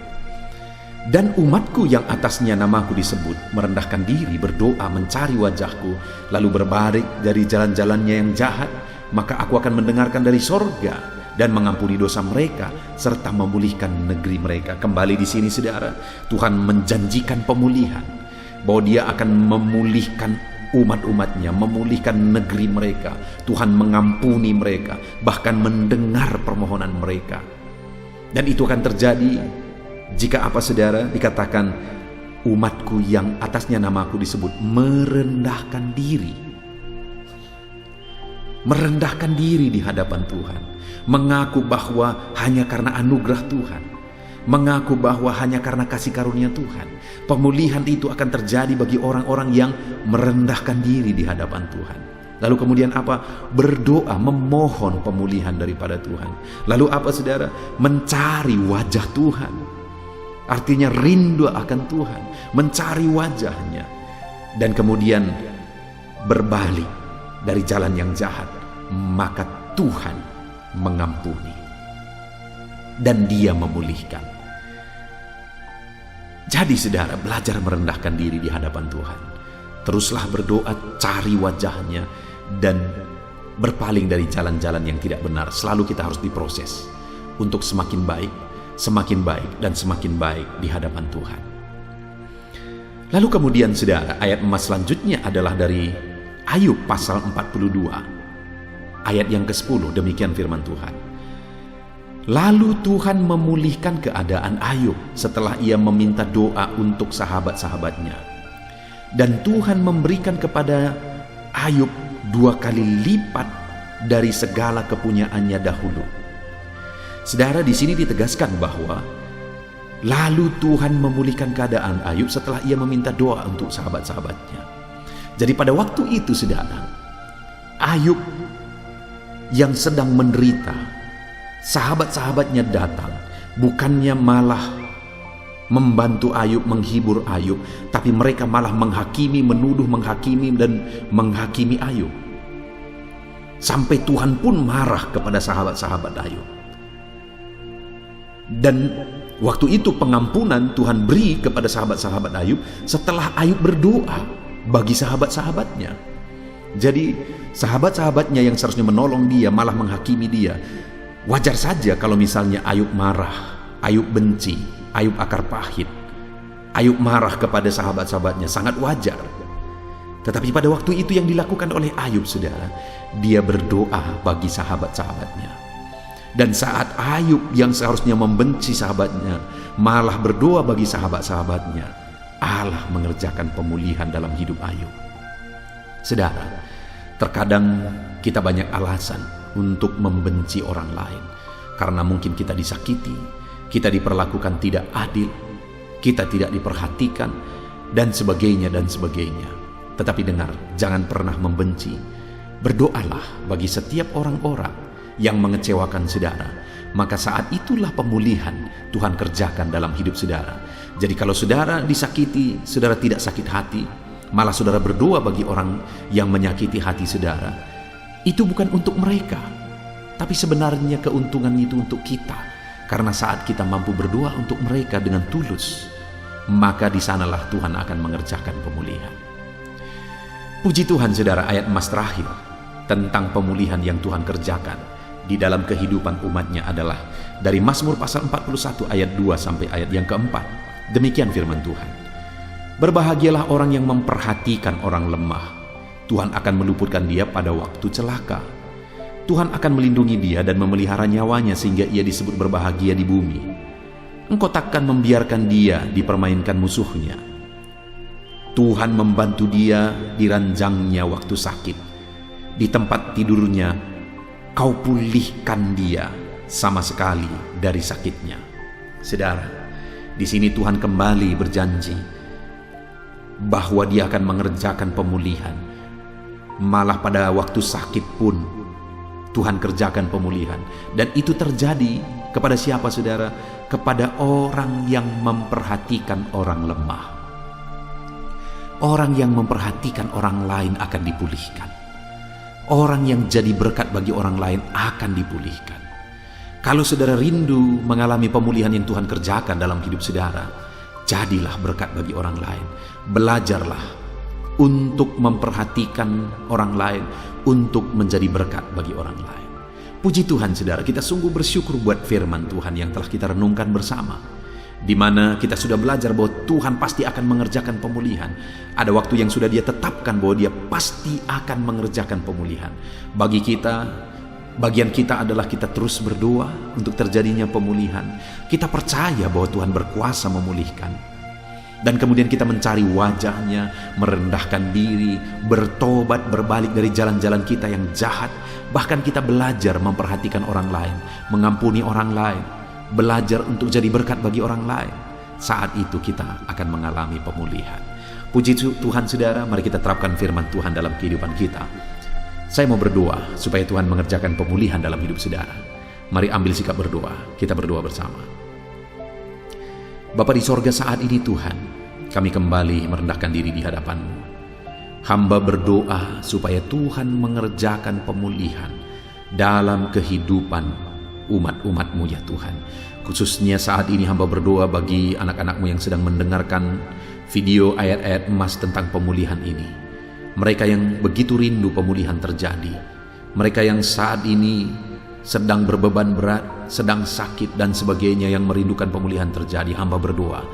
Dan umatku yang atasnya namaku disebut merendahkan diri, berdoa, mencari wajahku, lalu berbalik dari jalan-jalannya yang jahat, maka aku akan mendengarkan dari sorga dan mengampuni dosa mereka serta memulihkan negeri mereka. Kembali di sini saudara, Tuhan menjanjikan pemulihan, bahwa Dia akan memulihkan umat-umatnya, memulihkan negeri mereka. Tuhan mengampuni mereka, bahkan mendengar permohonan mereka. Dan itu akan terjadi jika apa saudara? Dikatakan umatku yang atasnya namaku disebut merendahkan diri. Merendahkan diri di hadapan Tuhan, mengaku bahwa hanya karena anugerah Tuhan, mengaku bahwa hanya karena kasih karunia Tuhan, pemulihan itu akan terjadi bagi orang-orang yang merendahkan diri di hadapan Tuhan. Lalu kemudian apa? Berdoa, memohon pemulihan daripada Tuhan. Lalu apa saudara? Mencari wajah Tuhan. Artinya rindu akan Tuhan, mencari wajahnya, dan kemudian berbalik dari jalan yang jahat, maka Tuhan mengampuni dan Dia memulihkan. Jadi saudara, belajar merendahkan diri di hadapan Tuhan. Teruslah berdoa, cari wajahnya, dan berpaling dari jalan-jalan yang tidak benar. Selalu kita harus diproses untuk semakin baik, dan semakin baik di hadapan Tuhan. Lalu kemudian saudara, ayat emas selanjutnya adalah dari Ayub pasal 42 ayat yang ke-10. Demikian firman Tuhan. Lalu Tuhan memulihkan keadaan Ayub setelah ia meminta doa untuk sahabat-sahabatnya. Dan Tuhan memberikan kepada Ayub 2 kali lipat dari segala kepunyaannya dahulu. Saudara, di sini ditegaskan bahwa lalu Tuhan memulihkan keadaan Ayub setelah ia meminta doa untuk sahabat-sahabatnya. Jadi pada waktu itu saudara, Ayub yang sedang menderita, sahabat-sahabatnya datang, bukannya malah membantu Ayub, menghibur Ayub, tapi mereka malah menghakimi, menuduh, menghakimi dan menghakimi Ayub. Sampai Tuhan pun marah kepada sahabat-sahabat Ayub. Dan waktu itu pengampunan Tuhan beri kepada sahabat-sahabat Ayub setelah Ayub berdoa bagi sahabat-sahabatnya. Jadi sahabat-sahabatnya yang seharusnya menolong dia malah menghakimi dia. Wajar saja kalau misalnya Ayub marah, Ayub benci, Ayub akar pahit, Ayub marah kepada sahabat-sahabatnya, sangat wajar. Tetapi pada waktu itu yang dilakukan oleh Ayub, saudara, dia berdoa bagi sahabat-sahabatnya. Dan saat Ayub yang seharusnya membenci sahabatnya malah berdoa bagi sahabat-sahabatnya, Allah mengerjakan pemulihan dalam hidup Ayub. Saudara, terkadang kita banyak alasan untuk membenci orang lain, karena mungkin kita disakiti, kita diperlakukan tidak adil, kita tidak diperhatikan, dan sebagainya dan sebagainya. Tetapi dengar, jangan pernah membenci. Berdoalah bagi setiap orang-orang yang mengecewakan saudara, maka saat itulah pemulihan Tuhan kerjakan dalam hidup saudara. Jadi kalau saudara disakiti, saudara tidak sakit hati, malah saudara berdoa bagi orang yang menyakiti hati saudara, itu bukan untuk mereka, tapi sebenarnya keuntungan itu untuk kita. Karena saat kita mampu berdoa untuk mereka dengan tulus, maka di sanalah Tuhan akan mengerjakan pemulihan. Puji Tuhan, saudara, ayat emas terakhir tentang pemulihan yang Tuhan kerjakan di dalam kehidupan umatnya adalah dari Mazmur pasal 41 ayat 2 sampai ayat yang keempat. Demikian firman Tuhan. Berbahagialah orang yang memperhatikan orang lemah. Tuhan akan meluputkan dia pada waktu celaka. Tuhan akan melindungi dia dan memelihara nyawanya sehingga ia disebut berbahagia di bumi. Engkau takkan membiarkan dia dipermainkan musuhnya. Tuhan membantu dia di ranjangnya waktu sakit. Di tempat tidurnya Kau pulihkan dia sama sekali dari sakitnya. Saudara, di sini Tuhan kembali berjanji bahwa dia akan mengerjakan pemulihan. Malah pada waktu sakit pun Tuhan kerjakan pemulihan. Dan itu terjadi kepada siapa, saudara? Kepada orang yang memperhatikan orang lemah. Orang yang memperhatikan orang lain akan dipulihkan. Orang yang jadi berkat bagi orang lain akan dipulihkan. Kalau saudara rindu mengalami pemulihan yang Tuhan kerjakan dalam hidup saudara, jadilah berkat bagi orang lain. Belajarlah untuk memperhatikan orang lain, untuk menjadi berkat bagi orang lain. Puji Tuhan, saudara, kita sungguh bersyukur buat firman Tuhan yang telah kita renungkan bersama, di mana kita sudah belajar bahwa Tuhan pasti akan mengerjakan pemulihan. Ada waktu yang sudah Dia tetapkan bahwa Dia pasti akan mengerjakan pemulihan. Bagi kita, bagian kita adalah kita terus berdoa untuk terjadinya pemulihan. Kita percaya bahwa Tuhan berkuasa memulihkan. Dan kemudian kita mencari wajah-Nya, merendahkan diri, bertobat, berbalik dari jalan-jalan kita yang jahat. Bahkan kita belajar memperhatikan orang lain, mengampuni orang lain, belajar untuk jadi berkat bagi orang lain. Saat itu kita akan mengalami pemulihan. Puji Tuhan, saudara, mari kita terapkan firman Tuhan dalam kehidupan kita. Saya mau berdoa supaya Tuhan mengerjakan pemulihan dalam hidup saudara. Mari ambil sikap berdoa, kita berdoa bersama. Bapa di sorga, saat ini Tuhan, kami kembali merendahkan diri di hadapan-Mu. Hamba berdoa supaya Tuhan mengerjakan pemulihan dalam kehidupan umat-umat-Mu ya Tuhan. Khususnya saat ini hamba berdoa bagi anak-anak-Mu yang sedang mendengarkan video ayat-ayat emas tentang pemulihan ini. Mereka yang begitu rindu pemulihan terjadi. Mereka yang saat ini sedang berbeban berat, sedang sakit dan sebagainya, yang merindukan pemulihan terjadi. Hamba berdoa,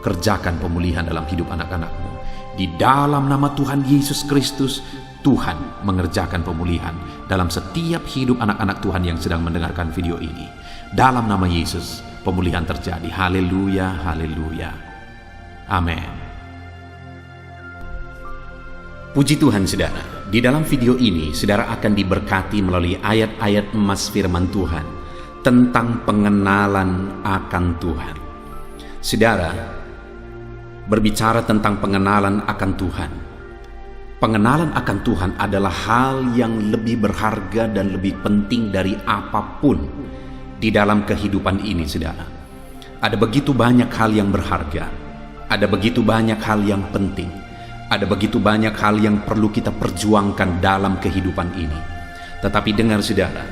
kerjakan pemulihan dalam hidup anak-anak-Mu. Di dalam nama Tuhan Yesus Kristus, Tuhan mengerjakan pemulihan dalam setiap hidup anak-anak Tuhan yang sedang mendengarkan video ini. Dalam nama Yesus, pemulihan terjadi. Haleluya, haleluya. Amin. Puji Tuhan, saudara. Di dalam video ini, saudara akan diberkati melalui ayat-ayat emas firman Tuhan tentang pengenalan akan Tuhan. Saudara, berbicara tentang pengenalan akan Tuhan. Pengenalan akan Tuhan adalah hal yang lebih berharga dan lebih penting dari apapun di dalam kehidupan ini, saudara. Ada begitu banyak hal yang berharga, ada begitu banyak hal yang penting, ada begitu banyak hal yang perlu kita perjuangkan dalam kehidupan ini. Tetapi dengar saudara,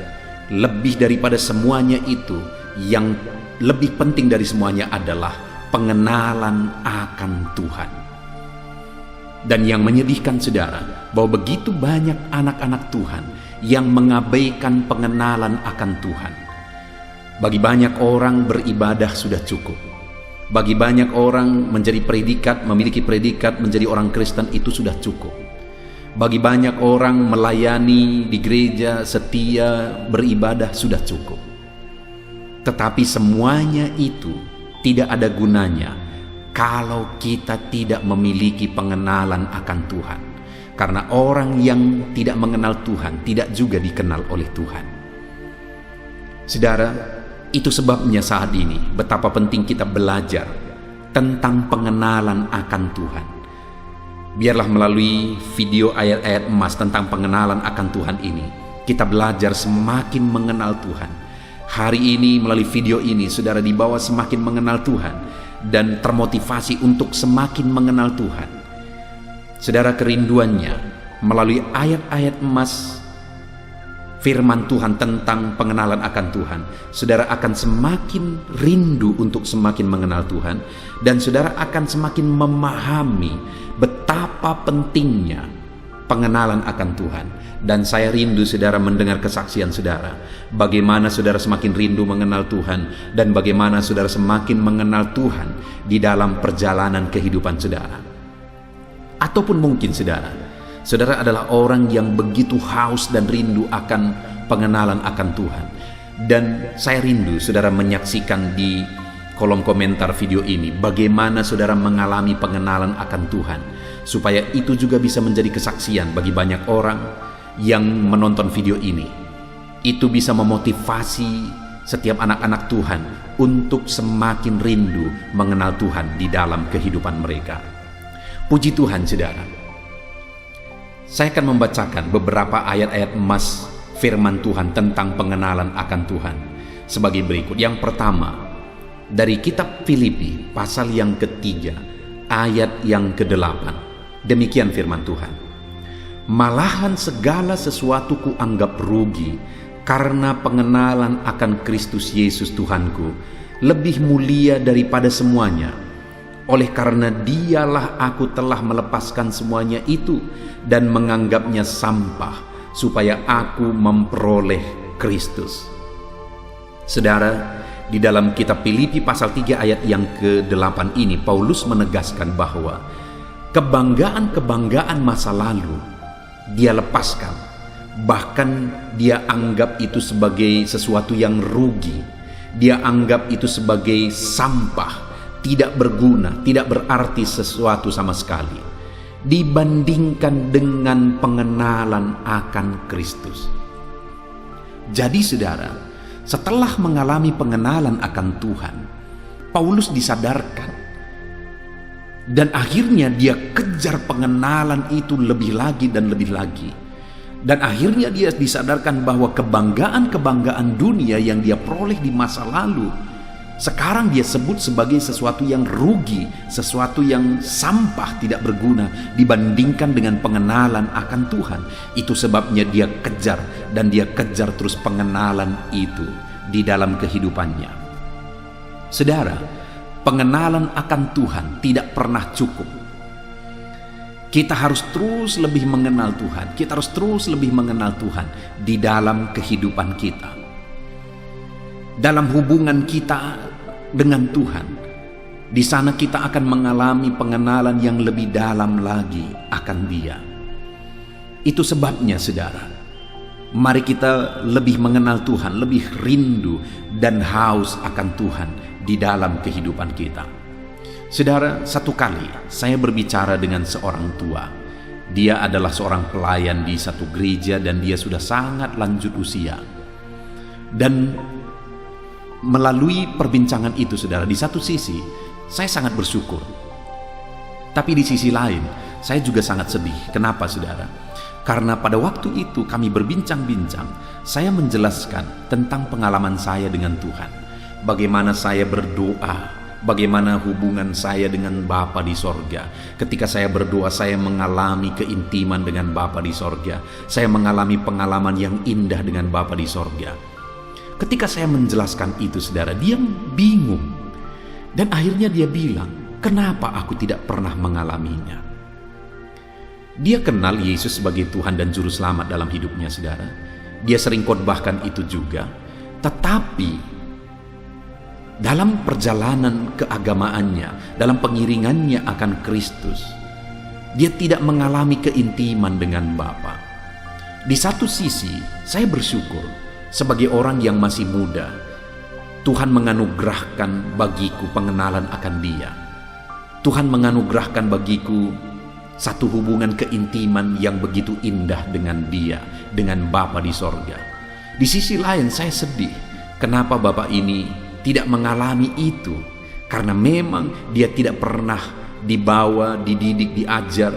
lebih daripada semuanya itu, yang lebih penting dari semuanya adalah pengenalan akan Tuhan. Dan yang menyedihkan saudara, bahwa begitu banyak anak-anak Tuhan yang mengabaikan pengenalan akan Tuhan. Bagi banyak orang beribadah sudah cukup. Bagi banyak orang menjadi predikat, memiliki predikat menjadi orang Kristen itu sudah cukup. Bagi banyak orang melayani di gereja, setia, beribadah sudah cukup. Tetapi semuanya itu tidak ada gunanya kalau kita tidak memiliki pengenalan akan Tuhan. Karena orang yang tidak mengenal Tuhan tidak juga dikenal oleh Tuhan. Saudara, itu sebabnya saat ini betapa penting kita belajar tentang pengenalan akan Tuhan. Biarlah melalui video ayat-ayat emas tentang pengenalan akan Tuhan ini, kita belajar semakin mengenal Tuhan. Hari ini melalui video ini, saudara dibawa semakin mengenal Tuhan dan termotivasi untuk semakin mengenal Tuhan. Saudara, kerinduannya melalui ayat-ayat emas firman Tuhan tentang pengenalan akan Tuhan, saudara akan semakin rindu untuk semakin mengenal Tuhan, dan saudara akan semakin memahami betapa pentingnya pengenalan akan Tuhan. Dan saya rindu saudara mendengar kesaksian saudara, bagaimana saudara semakin rindu mengenal Tuhan, dan bagaimana saudara semakin mengenal Tuhan di dalam perjalanan kehidupan saudara. Ataupun mungkin saudara adalah orang yang begitu haus dan rindu akan pengenalan akan Tuhan. Dan saya rindu saudara menyaksikan di kolom komentar video ini bagaimana saudara mengalami pengenalan akan Tuhan, supaya itu juga bisa menjadi kesaksian bagi banyak orang yang menonton video ini. Itu bisa memotivasi setiap anak-anak Tuhan untuk semakin rindu mengenal Tuhan di dalam kehidupan mereka. Puji Tuhan saudara. Saya akan membacakan beberapa ayat-ayat emas firman Tuhan tentang pengenalan akan Tuhan sebagai berikut. Yang pertama, dari kitab Filipi pasal yang ketiga ayat yang ke-8. Demikian firman Tuhan. Malahan segala sesuatu kuanggap rugi karena pengenalan akan Kristus Yesus Tuhanku lebih mulia daripada semuanya. Oleh karena dialah aku telah melepaskan semuanya itu dan menganggapnya sampah, supaya aku memperoleh Kristus. Saudara, di dalam kitab Filipi pasal 3 ayat yang ke-8 ini, Paulus menegaskan bahwa kebanggaan-kebanggaan masa lalu dia lepaskan. Bahkan dia anggap itu sebagai sesuatu yang rugi. Dia anggap itu sebagai sampah, tidak berguna, tidak berarti sesuatu sama sekali, dibandingkan dengan pengenalan akan Kristus. Jadi saudara, setelah mengalami pengenalan akan Tuhan, Paulus disadarkan, dan akhirnya dia kejar pengenalan itu lebih lagi dan lebih lagi. Dan akhirnya dia disadarkan bahwa kebanggaan-kebanggaan dunia yang dia peroleh di masa lalu, sekarang dia sebut sebagai sesuatu yang rugi, sesuatu yang sampah, tidak berguna dibandingkan dengan pengenalan akan Tuhan. Itu sebabnya dia kejar, dan dia kejar terus pengenalan itu di dalam kehidupannya. Saudara, pengenalan akan Tuhan tidak pernah cukup. Kita harus terus lebih mengenal Tuhan. Kita harus terus lebih mengenal Tuhan di dalam kehidupan kita. Dalam hubungan kita dengan Tuhan, di sana kita akan mengalami pengenalan yang lebih dalam lagi akan Dia. Itu sebabnya saudara, mari kita lebih mengenal Tuhan, lebih rindu dan haus akan Tuhan di dalam kehidupan kita. Saudara, satu kali saya berbicara dengan seorang tua. Dia adalah seorang pelayan di satu gereja dan dia sudah sangat lanjut usia. Dan melalui perbincangan itu saudara, di satu sisi saya sangat bersyukur, tapi di sisi lain saya juga sangat sedih. Kenapa saudara? Karena pada waktu itu kami berbincang-bincang, saya menjelaskan tentang pengalaman saya dengan Tuhan, bagaimana saya berdoa bagaimana hubungan saya dengan Bapa di sorga. Ketika saya berdoa, saya mengalami keintiman dengan Bapa di sorga. Saya mengalami pengalaman yang indah dengan Bapa di sorga. Ketika saya menjelaskan itu, saudara, dia bingung. Dan akhirnya dia bilang, kenapa aku tidak pernah mengalaminya? Dia kenal Yesus sebagai Tuhan dan Juru Selamat dalam hidupnya, saudara. Dia sering khotbahkan itu juga. Tetapi dalam perjalanan keagamaannya, dalam pengiringannya akan Kristus, dia tidak mengalami keintiman dengan Bapa. Di satu sisi, saya bersyukur sebagai orang yang masih muda, Tuhan menganugerahkan bagiku pengenalan akan Dia. Tuhan menganugerahkan bagiku satu hubungan keintiman yang begitu indah dengan Dia, dengan Bapa di sorga. Di sisi lain, saya sedih. Kenapa Bapak ini tidak mengalami itu? Karena memang dia tidak pernah dibawa, dididik, diajar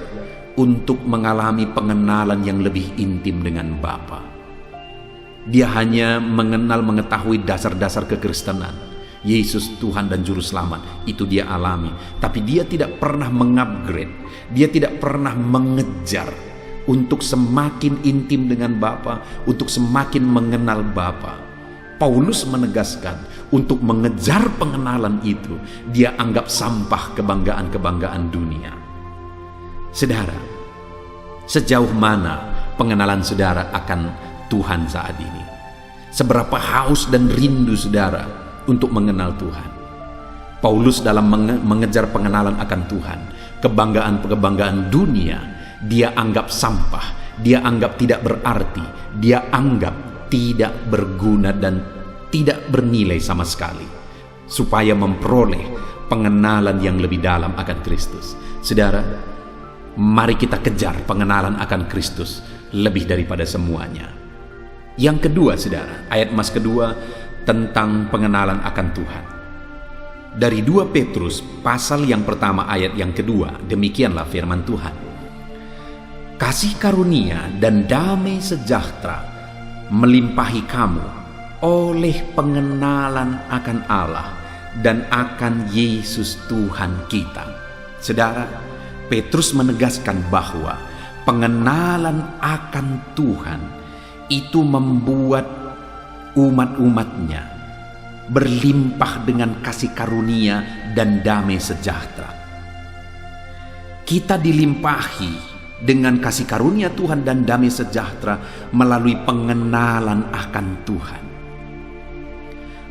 untuk mengalami pengenalan yang lebih intim dengan Bapa. Dia hanya mengetahui dasar-dasar kekristenan. Yesus Tuhan dan Juru Selamat, itu dia alami. Tapi dia tidak pernah mengupgrade, dia tidak pernah mengejar untuk semakin intim dengan Bapa, untuk semakin mengenal Bapa. Paulus menegaskan, untuk mengejar pengenalan itu, dia anggap sampah kebanggaan-kebanggaan dunia. Saudara, sejauh mana pengenalan saudara akan Tuhan saat ini? Seberapa haus dan rindu saudara untuk mengenal Tuhan? Paulus dalam mengejar pengenalan akan Tuhan, kebanggaan-kebanggaan dunia, dia anggap sampah, dia anggap tidak berarti, dia anggap tidak berguna dan tidak bernilai sama sekali, supaya memperoleh pengenalan yang lebih dalam akan Kristus. Saudara, mari kita kejar pengenalan akan Kristus lebih daripada semuanya. Yang kedua, saudara, ayat emas kedua tentang pengenalan akan Tuhan. Dari 2 Petrus pasal yang pertama ayat yang kedua, demikianlah firman Tuhan. Kasih karunia dan damai sejahtera melimpahi kamu oleh pengenalan akan Allah dan akan Yesus Tuhan kita. Saudara, Petrus menegaskan bahwa pengenalan akan Tuhan itu membuat umat-umatnya berlimpah dengan kasih karunia dan damai sejahtera. Kita dilimpahi dengan kasih karunia Tuhan dan damai sejahtera melalui pengenalan akan Tuhan.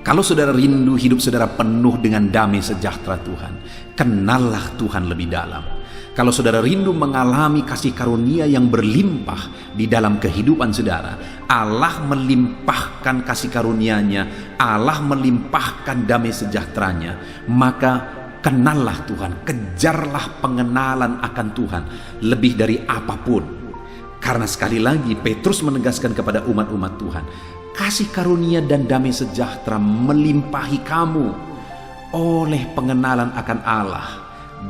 Kalau saudara rindu hidup saudara penuh dengan damai sejahtera Tuhan, kenallah Tuhan lebih dalam. Kalau saudara rindu mengalami kasih karunia yang berlimpah di dalam kehidupan saudara, Allah melimpahkan kasih karunia-Nya, Allah melimpahkan damai sejahteranya, maka kenallah Tuhan, kejarlah pengenalan akan Tuhan lebih dari apapun. Karena sekali lagi Petrus menegaskan kepada umat-umat Tuhan, kasih karunia dan damai sejahtera melimpahi kamu oleh pengenalan akan Allah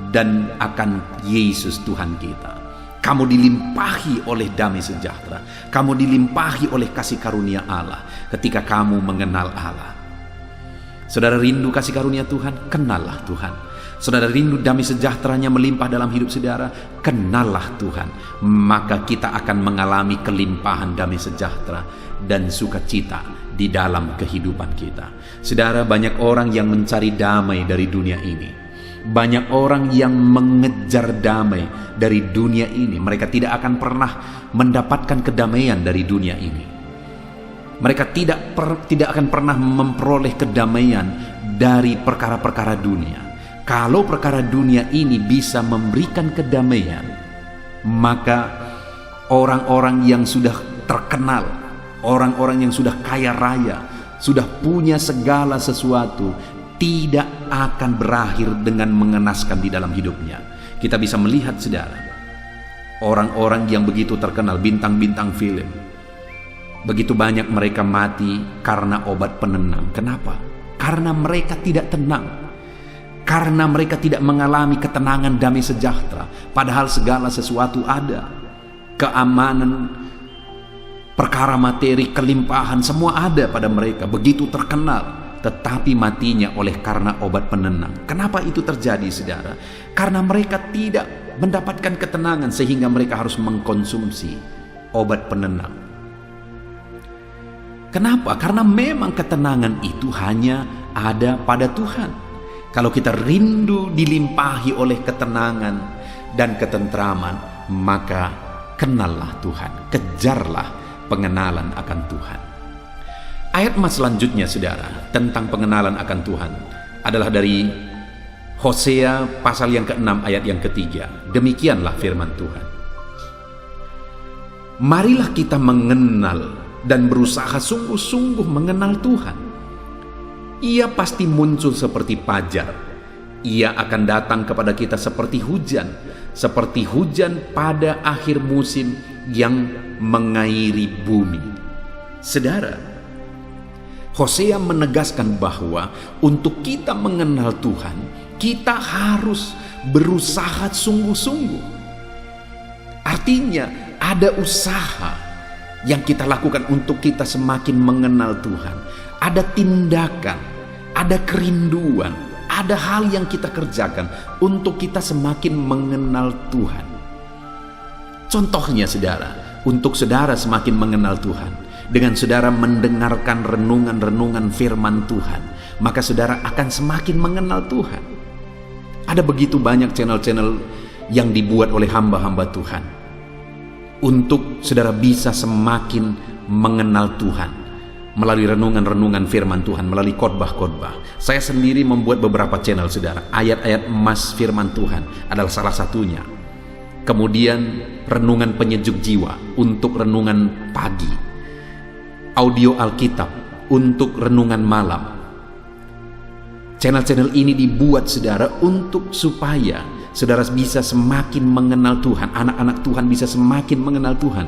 dan akan Yesus Tuhan kita. Kamu dilimpahi oleh damai sejahtera, kamu dilimpahi oleh kasih karunia Allah ketika kamu mengenal Allah. Saudara rindu kasih karunia Tuhan, kenallah Tuhan. Saudara rindu damai sejahteranya melimpah dalam hidup saudara, kenallah Tuhan. Maka kita akan mengalami kelimpahan damai sejahtera dan sukacita di dalam kehidupan kita. Saudara, banyak orang yang mencari damai dari dunia ini. Banyak orang yang mengejar damai dari dunia ini. Mereka tidak akan pernah mendapatkan kedamaian dari dunia ini. Mereka tidak akan pernah memperoleh kedamaian dari perkara-perkara dunia. Kalau perkara dunia ini bisa memberikan kedamaian, maka orang-orang yang sudah terkenal, orang-orang yang sudah kaya raya, sudah punya segala sesuatu, tidak akan berakhir dengan mengenaskan di dalam hidupnya. Kita bisa melihat, saudara, orang-orang yang begitu terkenal, bintang-bintang film, begitu banyak mereka mati karena obat penenang. Kenapa? Karena mereka tidak tenang. Karena mereka tidak mengalami ketenangan damai sejahtera. Padahal segala sesuatu ada. Keamanan, perkara materi, kelimpahan, semua ada pada mereka. Begitu terkenal. tetapi matinya oleh karena obat penenang. Kenapa itu terjadi, saudara? Karena mereka tidak mendapatkan ketenangan sehingga mereka harus mengkonsumsi obat penenang. Kenapa? Karena memang ketenangan itu hanya ada pada Tuhan. Kalau kita rindu dilimpahi oleh ketenangan dan ketentraman, maka kenallah Tuhan, kejarlah pengenalan akan Tuhan. Ayat mas selanjutnya, saudara, tentang pengenalan akan Tuhan adalah dari Hosea pasal yang ke-6 ayat yang ke-3. Demikianlah firman Tuhan. Marilah kita mengenal dan berusaha sungguh-sungguh mengenal Tuhan. Ia pasti muncul seperti fajar. Ia akan datang kepada kita seperti hujan pada akhir musim yang mengairi bumi. Saudara, Hosea menegaskan bahwa untuk kita mengenal Tuhan, kita harus berusaha sungguh-sungguh. Artinya ada usaha yang kita lakukan untuk kita semakin mengenal Tuhan. Ada tindakan, ada kerinduan, ada hal yang kita kerjakan untuk kita semakin mengenal Tuhan. Contohnya, saudara, untuk saudara semakin mengenal Tuhan, dengan saudara mendengarkan renungan-renungan firman Tuhan, maka saudara akan semakin mengenal Tuhan. Ada begitu banyak channel-channel yang dibuat oleh hamba-hamba Tuhan untuk saudara bisa semakin mengenal Tuhan melalui renungan-renungan firman Tuhan, melalui khotbah-khotbah. Saya sendiri membuat beberapa channel, saudara. Ayat-ayat emas firman Tuhan adalah salah satunya. Kemudian renungan penyejuk jiwa untuk renungan pagi, audio Alkitab untuk renungan malam. Channel-channel ini dibuat, saudara, untuk supaya saudara bisa semakin mengenal Tuhan, anak-anak Tuhan bisa semakin mengenal Tuhan.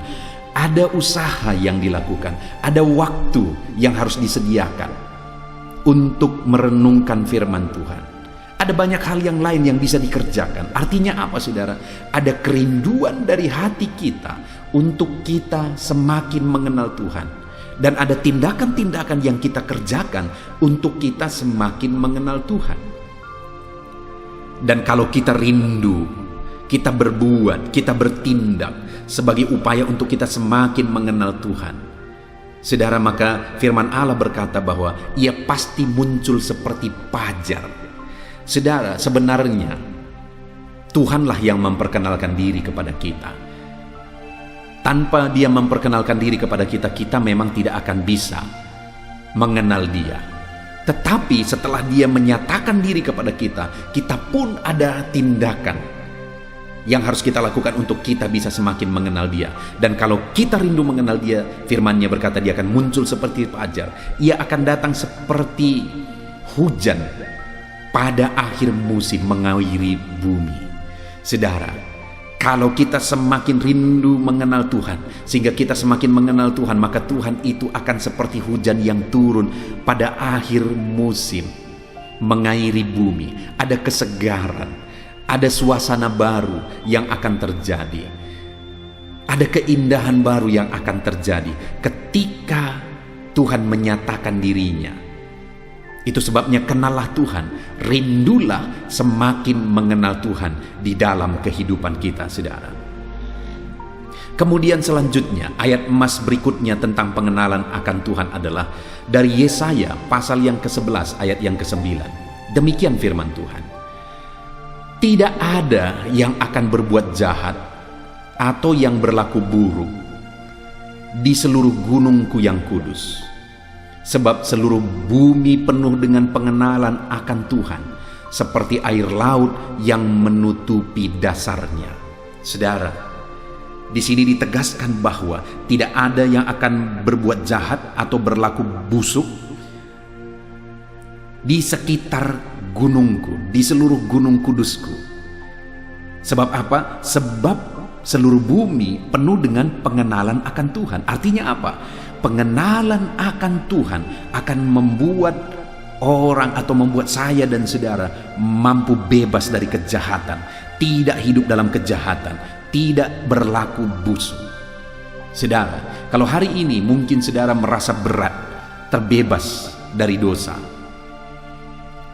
Ada usaha yang dilakukan, ada waktu yang harus disediakan untuk merenungkan firman Tuhan. Ada banyak hal yang lain yang bisa dikerjakan. Artinya apa, saudara? Ada kerinduan dari hati kita untuk kita semakin mengenal Tuhan. Dan ada tindakan-tindakan yang kita kerjakan untuk kita semakin mengenal Tuhan. Dan kalau kita rindu, kita berbuat, kita bertindak sebagai upaya untuk kita semakin mengenal Tuhan, saudara, maka firman Allah berkata bahwa ia pasti muncul seperti fajar. Saudara, sebenarnya Tuhanlah yang memperkenalkan diri kepada kita. Tanpa Dia memperkenalkan diri kepada kita, kita memang tidak akan bisa mengenal Dia. Tetapi setelah Dia menyatakan diri kepada kita, kita pun ada tindakan yang harus kita lakukan untuk kita bisa semakin mengenal Dia. Dan kalau kita rindu mengenal Dia, firman-Nya berkata Dia akan muncul seperti fajar. Ia akan datang seperti hujan pada akhir musim mengairi bumi. Saudara, kalau kita semakin rindu mengenal Tuhan, sehingga kita semakin mengenal Tuhan, maka Tuhan itu akan seperti hujan yang turun pada akhir musim mengairi bumi. Ada kesegaran, ada suasana baru yang akan terjadi, ada keindahan baru yang akan terjadi ketika Tuhan menyatakan dirinya. Itu sebabnya kenallah Tuhan, rindulah semakin mengenal Tuhan di dalam kehidupan kita, saudara. Kemudian selanjutnya, ayat emas berikutnya tentang pengenalan akan Tuhan adalah dari Yesaya pasal yang ke-11 ayat yang ke-9. Demikian firman Tuhan. Tidak ada yang akan berbuat jahat atau yang berlaku buruk di seluruh gunungku yang kudus. Sebab seluruh bumi penuh dengan pengenalan akan Tuhan, seperti air laut yang menutupi dasarnya. Saudara, di sini ditegaskan bahwa tidak ada yang akan berbuat jahat atau berlaku busuk di sekitar gunungku, di seluruh gunung kudusku. Sebab apa? Sebab seluruh bumi penuh dengan pengenalan akan Tuhan. Artinya apa? Pengenalan akan Tuhan akan membuat orang atau membuat saya dan saudara mampu bebas dari kejahatan, tidak hidup dalam kejahatan, tidak berlaku busuk. Saudara, kalau hari ini mungkin saudara merasa berat, terbebas dari dosa,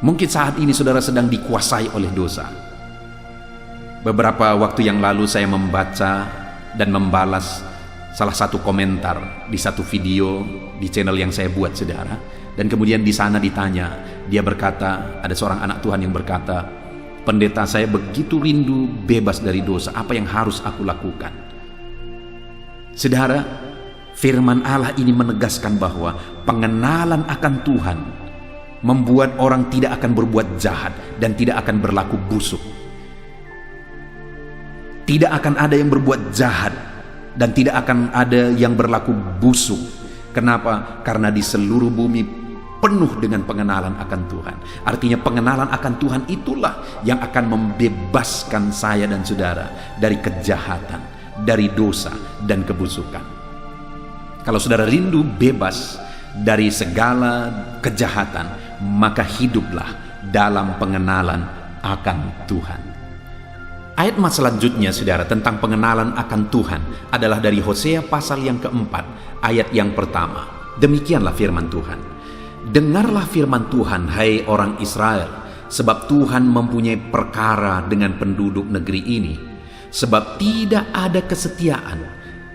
Mungkin saat ini saudara sedang dikuasai oleh dosa. Beberapa waktu yang lalu saya membaca dan membalas salah satu komentar di satu video di channel yang saya buat, saudara. Dan kemudian di sana ditanya, dia berkata, ada seorang anak Tuhan yang berkata, "Pendeta, saya begitu rindu bebas dari dosa, apa yang harus aku lakukan?" Saudara, firman Allah ini menegaskan bahwa pengenalan akan Tuhan membuat orang tidak akan berbuat jahat dan tidak akan berlaku busuk. Tidak akan ada yang berbuat jahat dan tidak akan ada yang berlaku busuk. Kenapa? Karena di seluruh bumi penuh dengan pengenalan akan Tuhan. Artinya pengenalan akan Tuhan itulah yang akan membebaskan saya dan saudara dari kejahatan, dari dosa dan kebusukan. Kalau saudara rindu bebas dari segala kejahatan, maka hiduplah dalam pengenalan akan Tuhan. Ayat selanjutnya, saudara, tentang pengenalan akan Tuhan adalah dari Hosea pasal yang keempat, ayat yang pertama. Demikianlah firman Tuhan. "Dengarlah firman Tuhan, hai orang Israel, sebab Tuhan mempunyai perkara dengan penduduk negeri ini, sebab tidak ada kesetiaan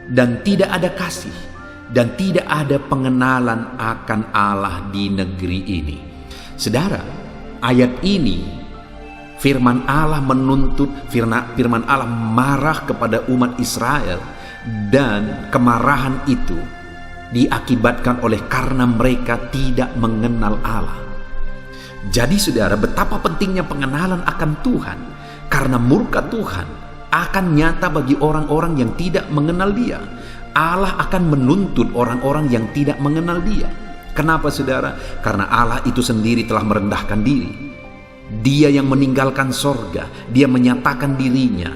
dan tidak ada kasih dan tidak ada pengenalan akan Allah di negeri ini." Saudara, ayat ini firman Allah menuntut, firman Allah marah kepada umat Israel, dan kemarahan itu diakibatkan oleh karena mereka tidak mengenal Allah. Jadi saudara, betapa pentingnya pengenalan akan Tuhan, karena murka Tuhan akan nyata bagi orang-orang yang tidak mengenal Dia. Allah akan menuntut orang-orang yang tidak mengenal Dia. Kenapa saudara? Karena Allah itu sendiri telah merendahkan diri. Dia yang meninggalkan sorga, Dia menyatakan dirinya,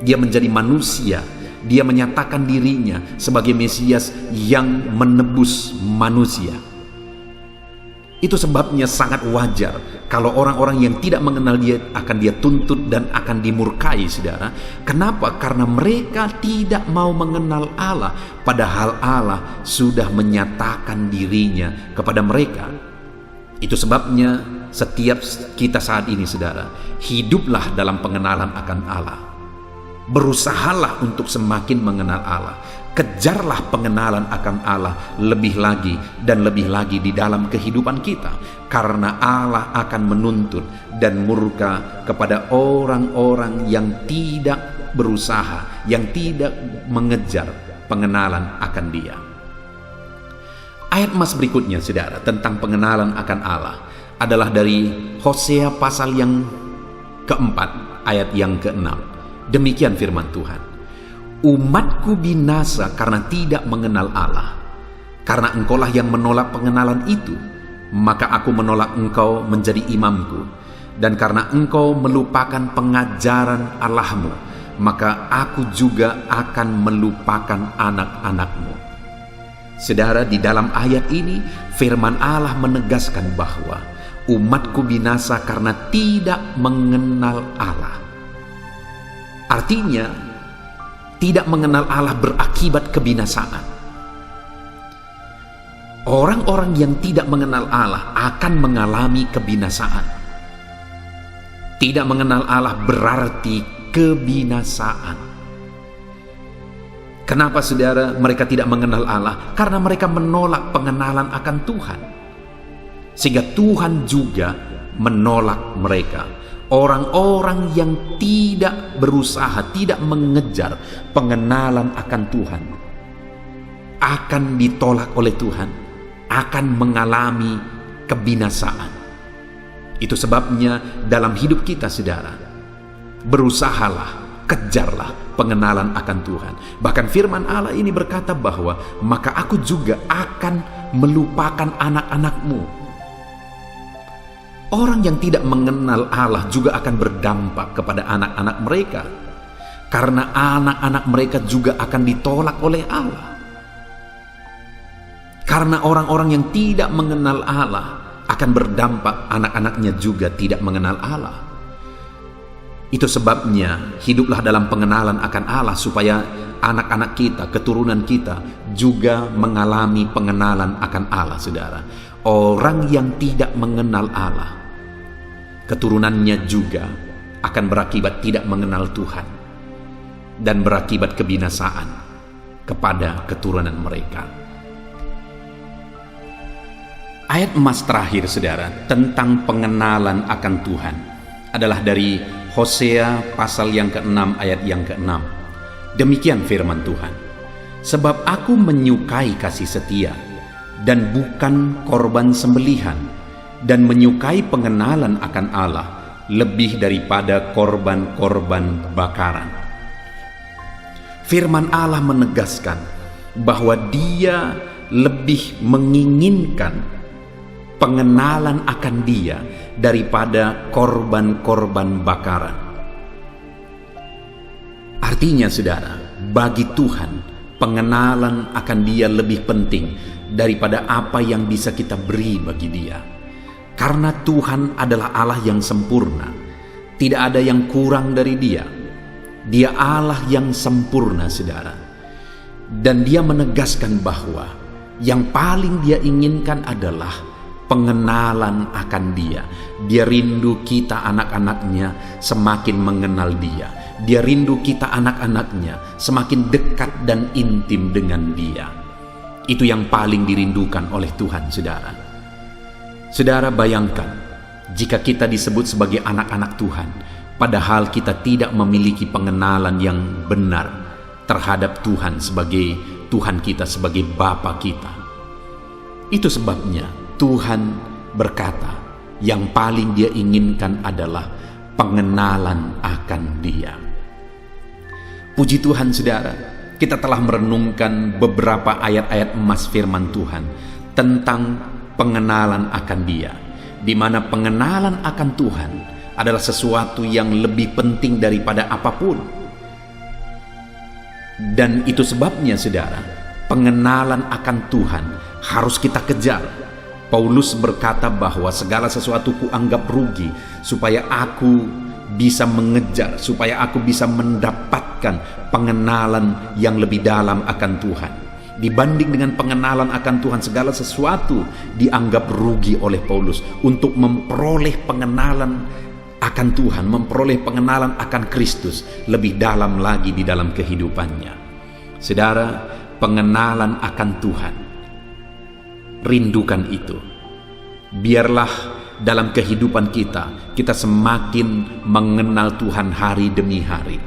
Dia menjadi manusia, Dia menyatakan dirinya sebagai Mesias yang menebus manusia. Itu sebabnya sangat wajar kalau orang-orang yang tidak mengenal Dia akan Dia tuntut dan akan dimurkai, saudara. Kenapa? Karena mereka tidak mau mengenal Allah, padahal Allah sudah menyatakan dirinya kepada mereka. Itu sebabnya setiap kita saat ini, saudara, hiduplah dalam pengenalan akan Allah. Berusahalah untuk semakin mengenal Allah. Kejarlah pengenalan akan Allah lebih lagi dan lebih lagi di dalam kehidupan kita, karena Allah akan menuntut dan murka kepada orang-orang yang tidak berusaha, yang tidak mengejar pengenalan akan Dia. Ayat berikutnya, saudara, tentang pengenalan akan Allah adalah dari Hosea pasal yang keempat, ayat yang keenam. Demikian firman Tuhan. "Umatku binasa karena tidak mengenal Allah. Karena engkaulah yang menolak pengenalan itu, maka aku menolak engkau menjadi imamku. Dan karena engkau melupakan pengajaran Allahmu, maka aku juga akan melupakan anak-anakmu." Saudara, di dalam ayat ini firman Allah menegaskan bahwa umatku binasa karena tidak mengenal Allah. Artinya, tidak mengenal Allah berakibat kebinasaan. Orang-orang yang tidak mengenal Allah akan mengalami kebinasaan. Tidak mengenal Allah berarti kebinasaan. Kenapa saudara mereka tidak mengenal Allah? Karena mereka menolak pengenalan akan Tuhan. Sehingga Tuhan juga menolak mereka. Orang-orang yang tidak berusaha, tidak mengejar pengenalan akan Tuhan, akan ditolak oleh Tuhan, akan mengalami kebinasaan. Itu sebabnya dalam hidup kita, saudara, berusahalah, kejarlah pengenalan akan Tuhan. Bahkan firman Allah ini berkata bahwa maka aku juga akan melupakan anak-anakmu. Orang yang tidak mengenal Allah juga akan berdampak kepada anak-anak mereka, karena anak-anak mereka juga akan ditolak oleh Allah. Karena orang-orang yang tidak mengenal Allah akan berdampak anak-anaknya juga tidak mengenal Allah. Itu sebabnya hiduplah dalam pengenalan akan Allah, supaya anak-anak kita, keturunan kita juga mengalami pengenalan akan Allah, saudara. Orang yang tidak mengenal Allah keturunannya juga akan berakibat tidak mengenal Tuhan dan berakibat kebinasaan kepada keturunan mereka. Ayat emas terakhir, saudara, tentang pengenalan akan Tuhan adalah dari Hosea pasal yang ke-6 ayat yang ke-6. Demikian firman Tuhan, sebab aku menyukai kasih setia dan bukan korban sembelihan, dan menyukai pengenalan akan Allah lebih daripada korban-korban bakaran. Firman Allah menegaskan bahwa Dia lebih menginginkan pengenalan akan Dia daripada korban-korban bakaran. Artinya, saudara, bagi Tuhan pengenalan akan Dia lebih penting daripada apa yang bisa kita beri bagi Dia. Karena Tuhan adalah Allah yang sempurna, tidak ada yang kurang dari Dia. Dia Allah yang sempurna, saudara. Dan Dia menegaskan bahwa yang paling Dia inginkan adalah pengenalan akan Dia. Dia rindu kita anak-anaknya semakin mengenal Dia. Dia rindu kita anak-anaknya semakin dekat dan intim dengan Dia. Itu yang paling dirindukan oleh Tuhan, saudara. Saudara, bayangkan jika kita disebut sebagai anak-anak Tuhan, padahal kita tidak memiliki pengenalan yang benar terhadap Tuhan sebagai Tuhan kita, sebagai Bapa kita. Itu sebabnya Tuhan berkata, yang paling Dia inginkan adalah pengenalan akan Dia. Puji Tuhan, saudara, kita telah merenungkan beberapa ayat-ayat emas firman Tuhan tentang pengenalan akan Dia, di mana pengenalan akan Tuhan adalah sesuatu yang lebih penting daripada apapun. Dan itu sebabnya, saudara, pengenalan akan Tuhan harus kita kejar. Paulus berkata bahwa segala sesuatu kuanggap rugi supaya aku bisa mengejar, supaya aku bisa mendapatkan pengenalan yang lebih dalam akan Tuhan. Dibanding dengan pengenalan akan Tuhan, segala sesuatu dianggap rugi oleh Paulus untuk memperoleh pengenalan akan Tuhan, memperoleh pengenalan akan Kristus lebih dalam lagi di dalam kehidupannya. Saudara, pengenalan akan Tuhan, rindukan itu. Biarlah dalam kehidupan kita semakin mengenal Tuhan hari demi hari.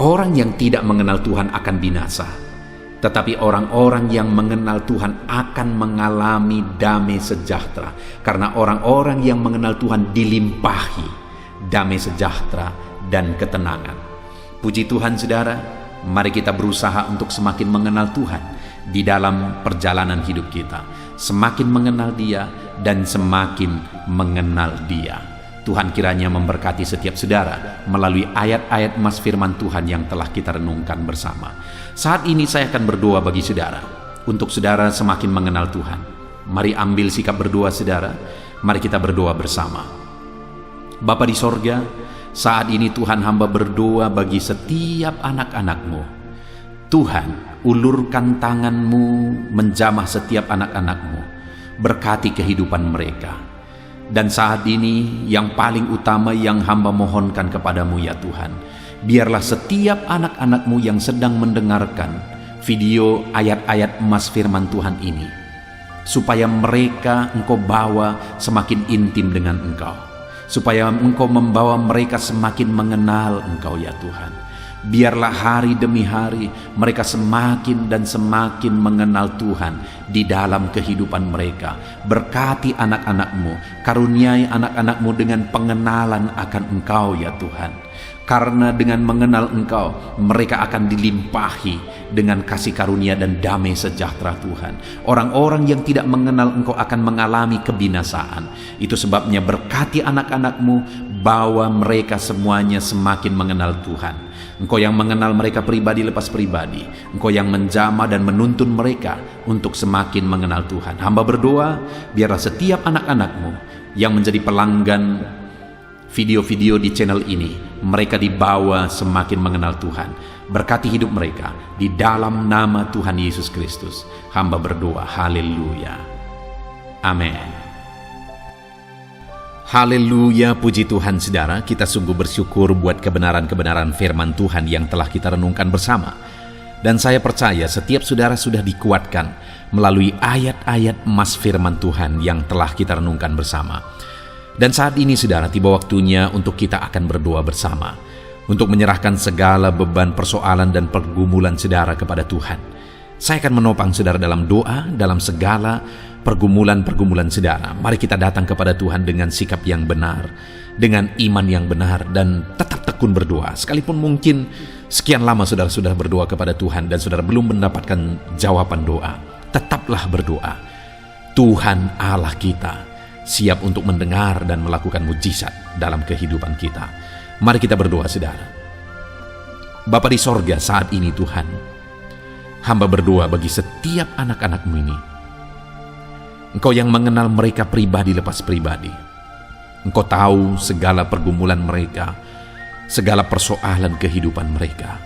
Orang yang tidak mengenal Tuhan akan binasa, tetapi orang-orang yang mengenal Tuhan akan mengalami damai sejahtera, karena orang-orang yang mengenal Tuhan dilimpahi damai sejahtera dan ketenangan. Puji Tuhan, saudara, mari kita berusaha untuk semakin mengenal Tuhan di dalam perjalanan hidup kita, semakin mengenal Dia dan semakin mengenal Dia. Tuhan kiranya memberkati setiap saudara melalui ayat-ayat emas firman Tuhan yang telah kita renungkan bersama. Saat ini saya akan berdoa bagi saudara, untuk saudara semakin mengenal Tuhan. Mari ambil sikap berdoa, saudara. Mari kita berdoa bersama. Bapa di sorga, saat ini Tuhan, hamba berdoa bagi setiap anak-anak-Mu. Tuhan, ulurkan tangan-Mu menjamah setiap anak-anak-Mu, berkati kehidupan mereka. Dan saat ini yang paling utama yang hamba mohonkan kepadamu, ya Tuhan, biarlah setiap anak-anak-Mu yang sedang mendengarkan video ayat-ayat emas firman Tuhan ini, supaya mereka Engkau bawa semakin intim dengan Engkau, supaya Engkau membawa mereka semakin mengenal Engkau, ya Tuhan. Biarlah hari demi hari mereka semakin dan semakin mengenal Tuhan di dalam kehidupan mereka. Berkati anak-anak-Mu, karuniai anak-anak-Mu dengan pengenalan akan Engkau, ya Tuhan. Karena dengan mengenal Engkau, mereka akan dilimpahi dengan kasih karunia dan damai sejahtera Tuhan. Orang-orang yang tidak mengenal Engkau akan mengalami kebinasaan. Itu sebabnya berkati anak-anak-Mu, bawa mereka semuanya semakin mengenal Tuhan. Engkau yang mengenal mereka pribadi lepas pribadi. Engkau yang menjamah dan menuntun mereka untuk semakin mengenal Tuhan. Hamba berdoa, biarlah setiap anak-anak-Mu yang menjadi pelanggan video-video di channel ini, mereka dibawa semakin mengenal Tuhan. Berkati hidup mereka, di dalam nama Tuhan Yesus Kristus hamba berdoa, haleluya, amin. Haleluya, puji Tuhan saudara, kita sungguh bersyukur buat kebenaran-kebenaran firman Tuhan yang telah kita renungkan bersama. Dan saya percaya setiap saudara sudah dikuatkan melalui ayat-ayat emas firman Tuhan yang telah kita renungkan bersama. Dan saat ini saudara, tiba waktunya untuk kita akan berdoa bersama, untuk menyerahkan segala beban persoalan dan pergumulan saudara kepada Tuhan. Saya akan menopang saudara dalam doa, dalam segala pergumulan-pergumulan saudara. Mari kita datang kepada Tuhan dengan sikap yang benar, dengan iman yang benar, dan tetap tekun berdoa. Sekalipun mungkin sekian lama saudara sudah berdoa kepada Tuhan dan saudara belum mendapatkan jawaban doa, tetaplah berdoa. Tuhan Allah kita siap untuk mendengar dan melakukan mujizat dalam kehidupan kita. Mari kita berdoa saudara. Bapa di sorga, saat ini Tuhan, hamba berdoa bagi setiap anak-anak-Mu ini. Engkau yang mengenal mereka pribadi lepas pribadi. Engkau tahu segala pergumulan mereka, segala persoalan kehidupan mereka.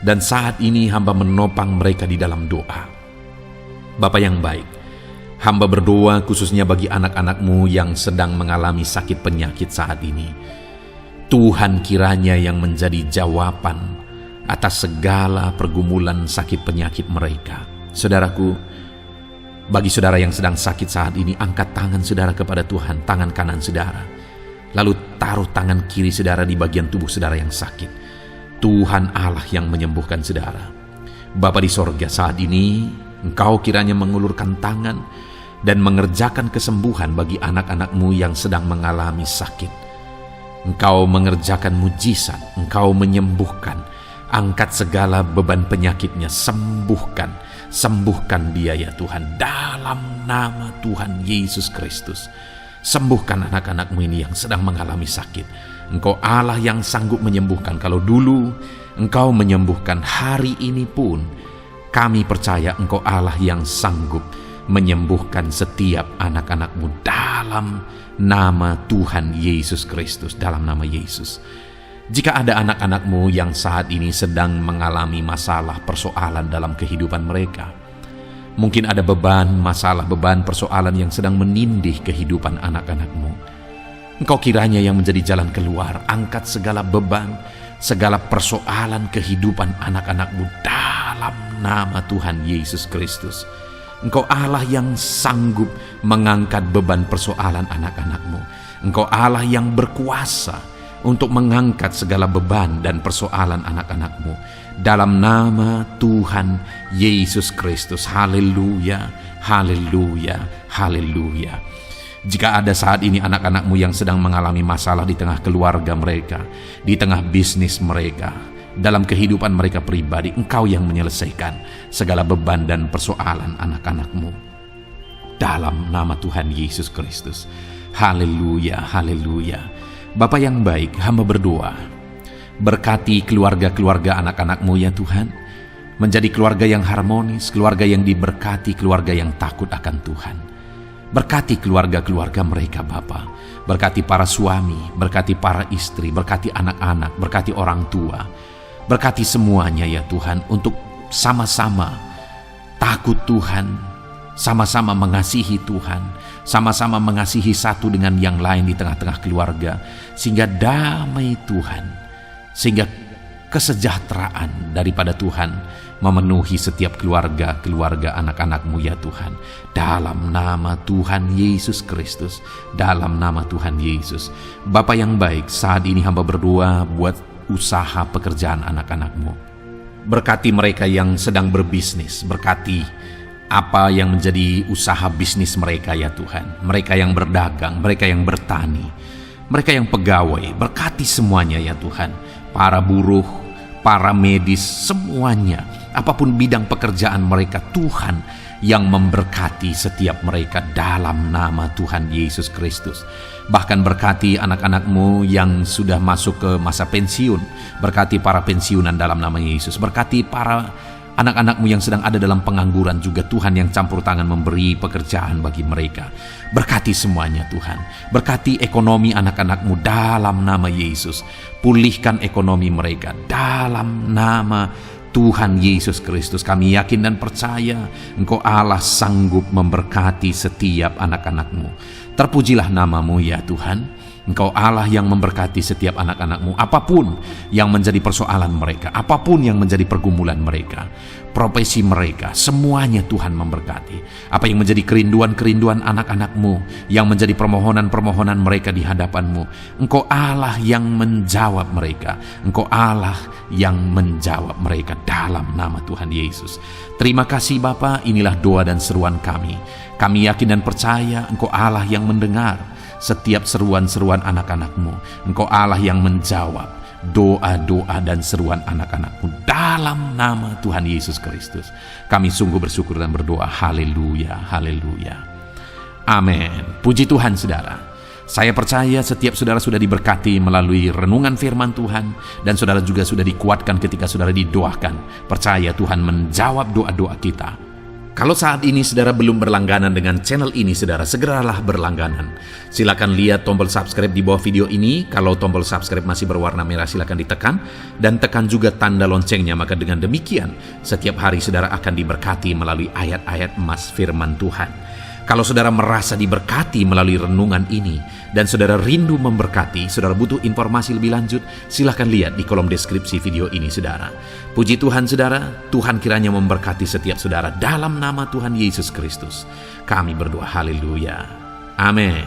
Dan saat ini hamba menopang mereka di dalam doa. Bapa yang baik, hamba berdoa khususnya bagi anak-anak-Mu yang sedang mengalami sakit penyakit saat ini. Tuhan kiranya yang menjadi jawaban atas segala pergumulan sakit penyakit mereka. Saudaraku, bagi saudara yang sedang sakit saat ini, angkat tangan saudara kepada Tuhan, tangan kanan saudara. Lalu taruh tangan kiri saudara di bagian tubuh saudara yang sakit. Tuhan Allah yang menyembuhkan saudara. Bapa di sorga, saat ini Engkau kiranya mengulurkan tangan dan mengerjakan kesembuhan bagi anak-anak-Mu yang sedang mengalami sakit. Engkau mengerjakan mujizat, Engkau menyembuhkan. Angkat segala beban penyakitnya, sembuhkan dia ya Tuhan, dalam nama Tuhan Yesus Kristus. Sembuhkan anak-anak-Mu ini yang sedang mengalami sakit. Engkau Allah yang sanggup menyembuhkan. Kalau dulu Engkau menyembuhkan, hari ini pun kami percaya Engkau Allah yang sanggup menyembuhkan setiap anak-anak-Mu dalam nama Tuhan Yesus Kristus, dalam nama Yesus. Jika ada anak-anak-Mu yang saat ini sedang mengalami masalah persoalan dalam kehidupan mereka, mungkin ada beban, masalah, beban, persoalan yang sedang menindih kehidupan anak-anak-Mu, Engkau kiranya yang menjadi jalan keluar. Angkat segala beban, segala persoalan kehidupan anak-anak-Mu dalam nama Tuhan Yesus Kristus. Engkau Allah yang sanggup mengangkat beban persoalan anak-anak-Mu. Engkau Allah yang berkuasa untuk mengangkat segala beban dan persoalan anak-anak-Mu dalam nama Tuhan Yesus Kristus. Haleluya, haleluya, haleluya. Jika ada saat ini anak-anak-Mu yang sedang mengalami masalah di tengah keluarga mereka, di tengah bisnis mereka, dalam kehidupan mereka pribadi, Engkau yang menyelesaikan segala beban dan persoalan anak-anak-Mu dalam nama Tuhan Yesus Kristus. Haleluya, haleluya. Bapa yang baik, hamba berdoa, berkati keluarga-keluarga anak-anak-Mu ya Tuhan, menjadi keluarga yang harmonis, keluarga yang diberkati, keluarga yang takut akan Tuhan. Berkati keluarga-keluarga mereka Bapa, berkati para suami, berkati para istri, berkati anak-anak, berkati orang tua, berkati semuanya ya Tuhan, untuk sama-sama takut Tuhan, sama-sama mengasihi Tuhan, sama-sama mengasihi satu dengan yang lain di tengah-tengah keluarga, sehingga damai Tuhan, sehingga kesejahteraan daripada Tuhan memenuhi setiap keluarga anak-anak-Mu ya Tuhan, dalam nama Tuhan Yesus Kristus, dalam nama Tuhan Yesus. Bapa yang baik, saat ini hamba berdoa buat usaha pekerjaan anak-anak-Mu. Berkati mereka yang sedang berbisnis, berkati apa yang menjadi usaha bisnis mereka ya Tuhan. Mereka yang berdagang, mereka yang bertani, mereka yang pegawai, berkati semuanya ya Tuhan. Para buruh, para medis, semuanya, apapun bidang pekerjaan mereka, Tuhan yang memberkati setiap mereka dalam nama Tuhan Yesus Kristus. Bahkan berkati anak-anak-Mu yang sudah masuk ke masa pensiun, berkati para pensiunan dalam nama Yesus. Berkati para anak-anak-Mu yang sedang ada dalam pengangguran juga, Tuhan yang campur tangan memberi pekerjaan bagi mereka. Berkati semuanya Tuhan. Berkati ekonomi anak-anak-Mu dalam nama Yesus. Pulihkan ekonomi mereka dalam nama Tuhan Yesus Kristus. Kami yakin dan percaya Engkau Allah sanggup memberkati setiap anak-anak-Mu. Terpujilah nama-Mu ya Tuhan. Engkau Allah yang memberkati setiap anak-anak-Mu, apapun yang menjadi persoalan mereka, apapun yang menjadi pergumulan mereka, profesi mereka, semuanya Tuhan memberkati. Apa yang menjadi kerinduan-kerinduan anak-anak-Mu, yang menjadi permohonan-permohonan mereka di hadapan-Mu, Engkau Allah yang menjawab mereka. Engkau Allah yang menjawab mereka dalam nama Tuhan Yesus. Terima kasih Bapa, inilah doa dan seruan kami. Kami yakin dan percaya Engkau Allah yang mendengar setiap seruan-seruan anak-anak-Mu. Engkau Allah yang menjawab doa-doa dan seruan anak-anak-Mu dalam nama Tuhan Yesus Kristus. Kami sungguh bersyukur dan berdoa. Haleluya, haleluya. Amin. Puji Tuhan saudara. Saya percaya setiap saudara sudah diberkati melalui renungan firman Tuhan, dan saudara juga sudah dikuatkan ketika saudara didoakan. Percaya Tuhan menjawab doa-doa kita. Kalau saat ini saudara belum berlangganan dengan channel ini, saudara segeralah berlangganan. Silakan lihat tombol subscribe di bawah video ini. Kalau tombol subscribe masih berwarna merah, silakan ditekan dan tekan juga tanda loncengnya. Maka dengan demikian setiap hari saudara akan diberkati melalui ayat-ayat emas firman Tuhan. Kalau saudara merasa diberkati melalui renungan ini dan saudara rindu memberkati, saudara butuh informasi lebih lanjut, silakan lihat di kolom deskripsi video ini saudara. Puji Tuhan saudara, Tuhan kiranya memberkati setiap saudara dalam nama Tuhan Yesus Kristus. Kami berdoa haleluya. Amin.